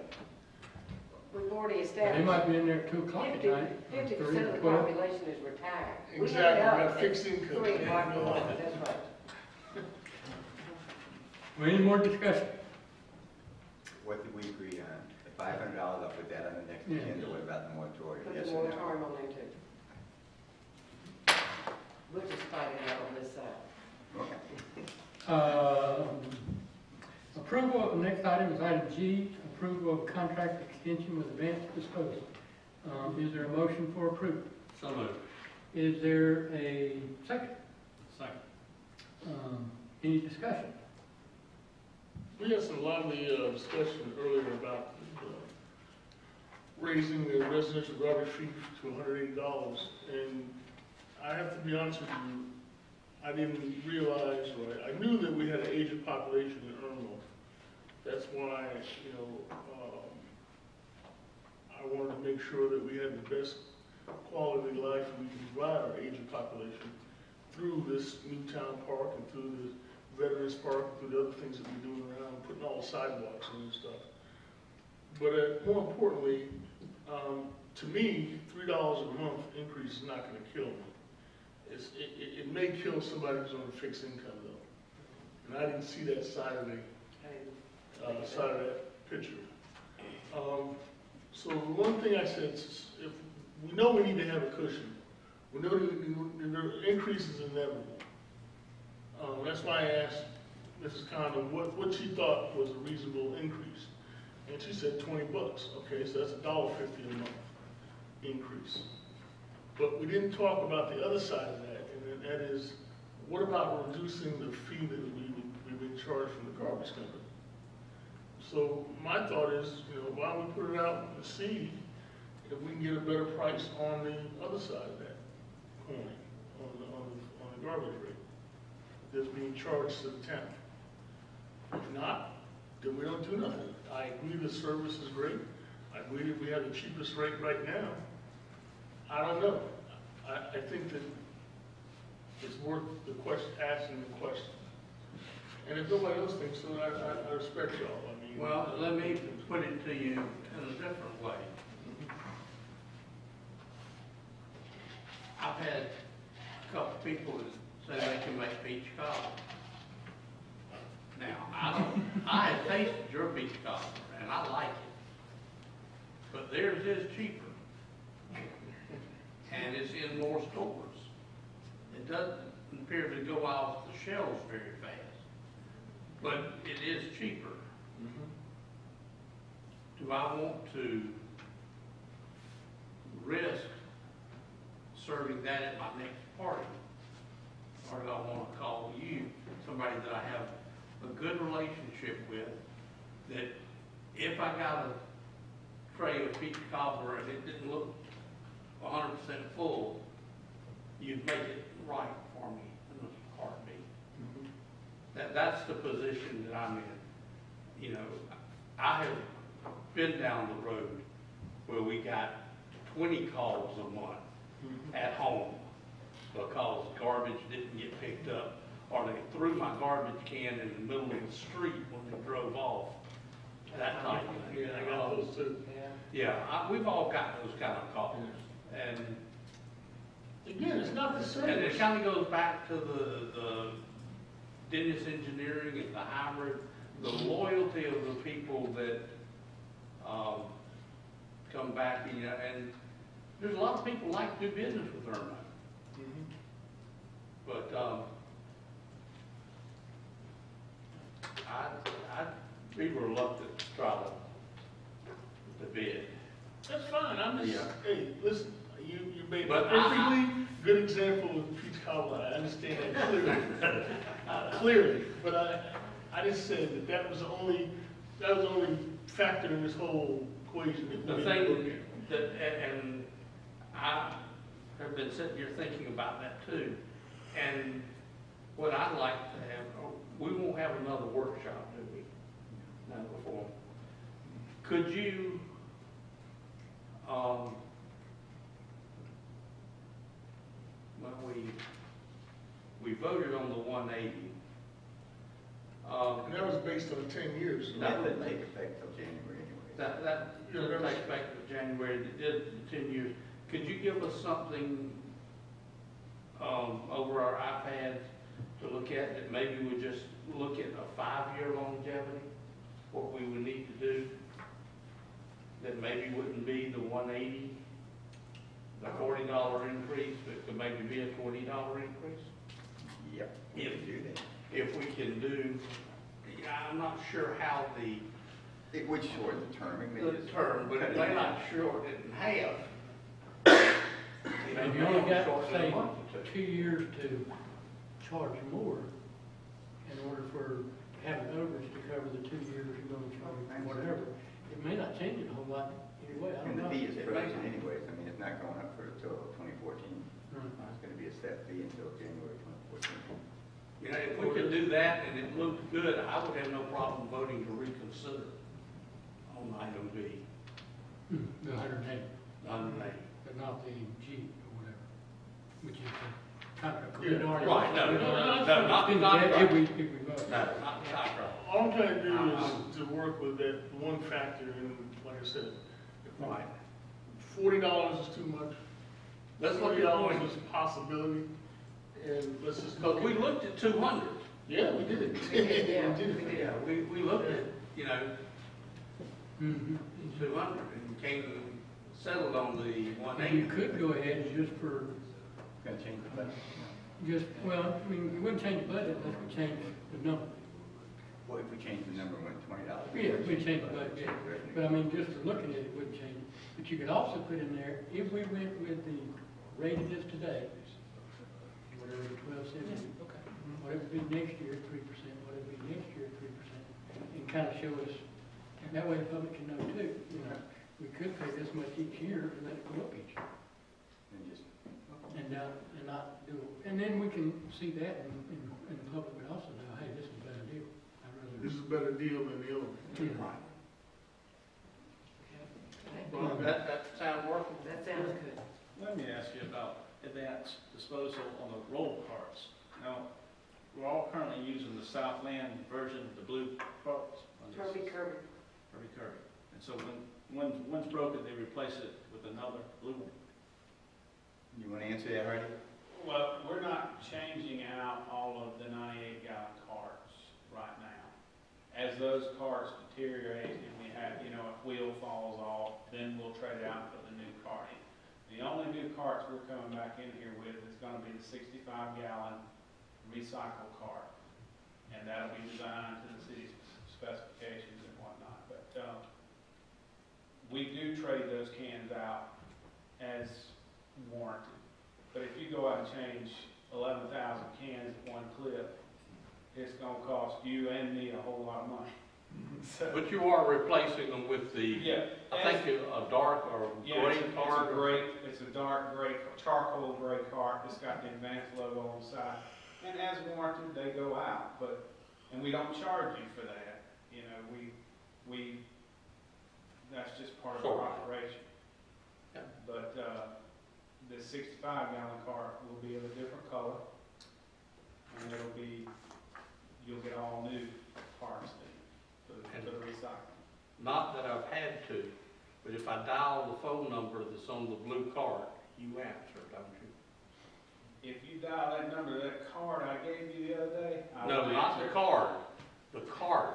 We've already They established. might be in there at 2 o'clock at night. 50% 3 of or the 12. population is retired. We Exactly, ended we up got at fixed income. 3 o'clock in the morning, that's right. Well, any more discussion? What did we agree on? The $500, I'll put that on the next Yeah. agenda. What about the moratorium? Put Yes the or no? moratorium on there too. We're just fighting out on this side. Okay. Approval of, the next item is item G, approval of contract extension with Advanced Disposal. Is there a motion for approval? So moved. Is there a second? Second. Any discussion? We had some lively discussion earlier about raising the residential garbage fee to $180. And I have to be honest with you, I didn't realize, or I knew that we had an aging population in Irmo. That's why, I wanted to make sure that we had the best quality life we can provide our aging population through this new town park and through the Veterans Park, and through the other things that we're doing around, putting all sidewalks in and stuff. But more importantly, to me, $3 a month increase is not going to kill me. It may kill somebody who's on a fixed income though, and I didn't see that side of that picture. So the one thing I said is, if we know we need to have a cushion, we know that the increase is inevitable. That's why I asked Mrs. Condon what she thought was a reasonable increase, and she said $20. Okay, so that's $1.50 a month increase. But we didn't talk about the other side of that, and that is, what about reducing the fee that we've been charged from the garbage company? So my thought is, why don't we put it out and see if we can get a better price on the other side of that coin, on the garbage rate that's being charged to the town. If not, then we don't do nothing. I agree the service is great. I agree that we have the cheapest rate right now. I don't know. I think that it's worth the question, asking the question. And if nobody else thinks so, I respect y'all. I mean, Well, let me put it to you in a different way. I've had a couple people that say they can make peach cobbler. Now, I have tasted your peach cobbler, and I like it. But theirs is cheaper. And it's in more stores. It doesn't appear to go off the shelves very fast. But it is cheaper. Do I want to risk serving that at my next party? Or do I want to call you, somebody that I have a good relationship with, that if I got a tray of peach cobbler and it didn't look 100% full, you'd make it right for me in a heartbeat. That's the position that I'm in. I have been down the road where we got 20 calls a month at home because garbage didn't get picked up, or they threw my garbage can in the middle of the street when they drove off. That type of thing. Yeah, I got those too. Yeah, we've all got those kind of calls. And again, it's not the service. And it kind of goes back to the Dennis Engineering and the hybrid, the loyalty of the people that come come back, and, you know, and there's a lot of people like to do business with Irmo. But, I'd be reluctant to try the bid. That's fine, I'm just, Yeah. hey, listen, you made a But perfectly good example of peach cobbler, I understand that clearly. Clearly, but I just said that was the only factor in this whole equation. That The we didn't look thing at. that, and I have been sitting here thinking about that too. And what I'd like to have, we won't have another workshop, do we? No, before. Could you, well, we voted on the 180. And that was based on 10 years. So That doesn't take effect till January anyway. That doesn't take effect to January, it did 10 years. Could you give us something over our iPads to look at that maybe we just look at a 5-year longevity, what we would need to do, that maybe wouldn't be the 180, the $40 increase, but could maybe be a $20 increase? Yep, we can do that. If we can do, I'm not sure how It would shorten the term. It may the just term, but cut it it may in not half. shorten it in half. And you only got, shorten it say, a month or 2 years to charge more in order for having overage to cover the 2 years you're gonna charge, whatever. It may not change it a whole lot anyway, I And don't the know. fee is It may frozen not. anyways. I mean, it's not going up until 2014. Right. It's going to be a set fee until January 2014. You know, if we could do that and it looked good, I would have no problem voting to reconsider on item B, The 180, on A. but not the G or whatever, which is the contract. Yeah. Right, no, not the If contract. we vote. No, not the contract. All I'm trying to do is to work with that one factor, and like I said, Right. $40 is too much. Let's look at $40 point, is a possibility, and let's just. because we looked at 200. Yeah, we did. Yeah. We did. Yeah, we looked at, you know, Mhm. 200 and came, settled on the And you 180. could go ahead and just for, Going to change the budget. well, I mean, we wouldn't change the budget unless we change the number. Well, if we change the number, went $20. Yeah, we change the budget, yeah. But I mean, just for looking at it, it wouldn't change. But you could also put in there, if we went with the rate it is today, whatever, 12.70, whatever it be next year, 3%, whatever it be next year, 3%, and kind of show us, and that way the public can know too, you know, we could pay this much each year and let it go up each year, And just, and not do it. And then we can see that, and the public would also know, hey, this is a better deal. I'd rather. This is a better deal than the other one. Yeah. That sound workable? That sounds good. Let me ask you about advanced disposal on the roll carts. Now, we're all currently using the Southland version, the blue carts. Kirby. Kirby. And so when one's broken, they replace it with another blue one. you want to answer that, Hardy? Well, we're not changing out all of the 98-gallon carts right now. As those carts deteriorate and we have, you know, a wheel falls off, then we'll trade it out and put the new cart in. The only new carts we're coming back in here with is going to be the 65-gallon recycle cart. And that'll be designed to the city's specifications and whatnot. But we do trade those cans out as warranted. But if you go out and change 11,000 cans at one clip, it's gonna cost you and me a whole lot of money. So, But you are replacing them with the, yeah, I think a dark or yeah, gray it's card. it's a dark gray, charcoal gray cart. It's got the Advanced logo on the side. And as warranted, they go out, and we don't charge you for that. You know, we, that's just part of our operation. Yeah. But, the 65-gallon cart will be of a different color, and you'll get all new parts for the recycling. Not that I've had to, but if I dial the phone number that's on the blue card, you answer, don't you? If you dial that number, that card I gave you the other day, I No, will not the answer. card. The card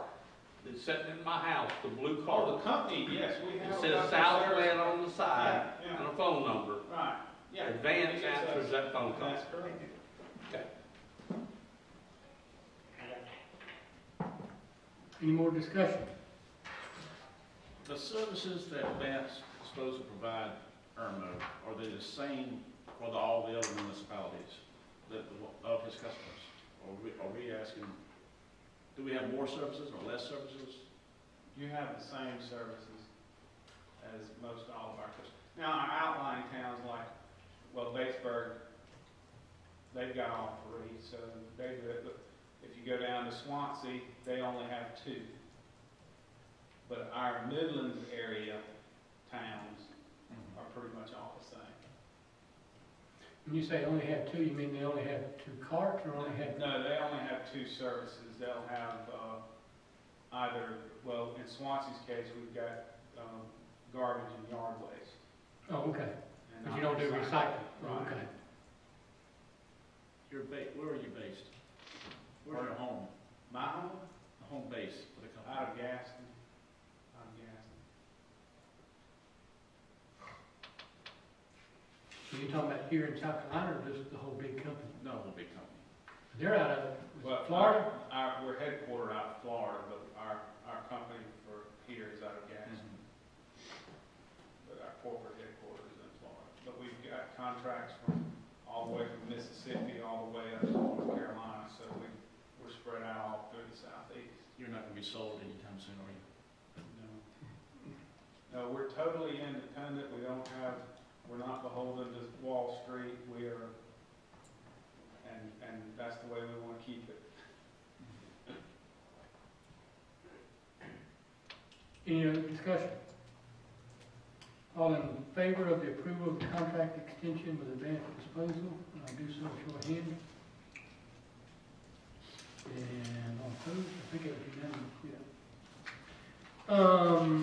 that's sitting in my house, the blue Oh, card. the company, yes, we It have. a says customer service. Southland on the side Yeah, and a phone number. right, yeah. Advance answers that phone call. That's correct. Okay. Any more discussion? The services that Advance is supposed to provide Irmo, are they the same for all the other municipalities of his customers? Are we asking, do we have more services or less services? You have the same services as most all of our customers. Now, our outlying towns like, well, Batesburg, they've got all three, so they do it. But if you go down to Swansea, they only have two. But our Midlands area towns are pretty much all the same. When you say only have two, you mean they only have two carts or only have? No, they only have two services. They'll have either, well, in Swansea's case, we've got garbage and yard waste. Oh, okay. And But you don't do recycling? Right. Okay. Where are you based? Where's your home? My home, The home base for the company? out of Gaston. Out of Gaston. So you're talking about here in South Carolina or just the whole big company? No, the big company. They're out of Well, Florida? we're headquartered out of Florida, but our company for here is out of Gaston. But our corporate headquarters is in Florida. But we've got contracts from all the way from Mississippi all the way up to North Carolina, so we're spread out all through the southeast. You're not going to be sold anytime soon, are you? No, we're totally independent. We're not beholden to Wall Street. We are, and that's the way we want to keep it. Any other discussion? All in favor of the approval of the contract extension with Advanced Disposal, do so with your hand. And all opposed, I think it was unanimous,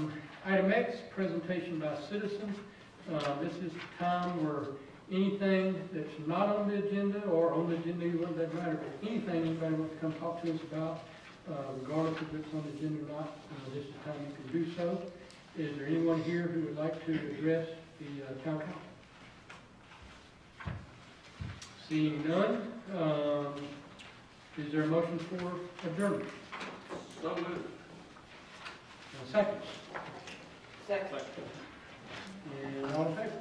yeah. Item X, presentation by citizens. This is the time where anything that's not on the agenda or on the agenda, it doesn't matter, but anything anybody wants to come talk to us about, regardless if it's on the agenda or not, this is the time you can do so. Is there anyone here who would like to address the town council? Seeing none, is there a motion for adjournment? So moved. Second. Second. And all in favor?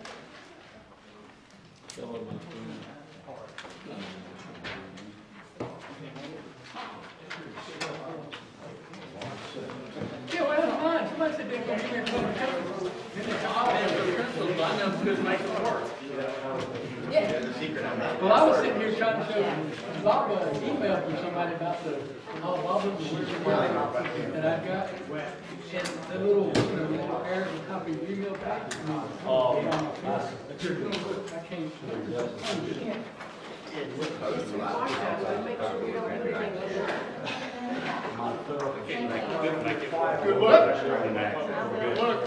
Yeah, well, that's fine. Somebody said they were going to give me a public comment. I know who's making it work. Well, I was sitting here trying to show Bob an email from somebody about the wobbles that I've got. And the little, little error in the copy of the email packet. I can't. Good luck. Good luck.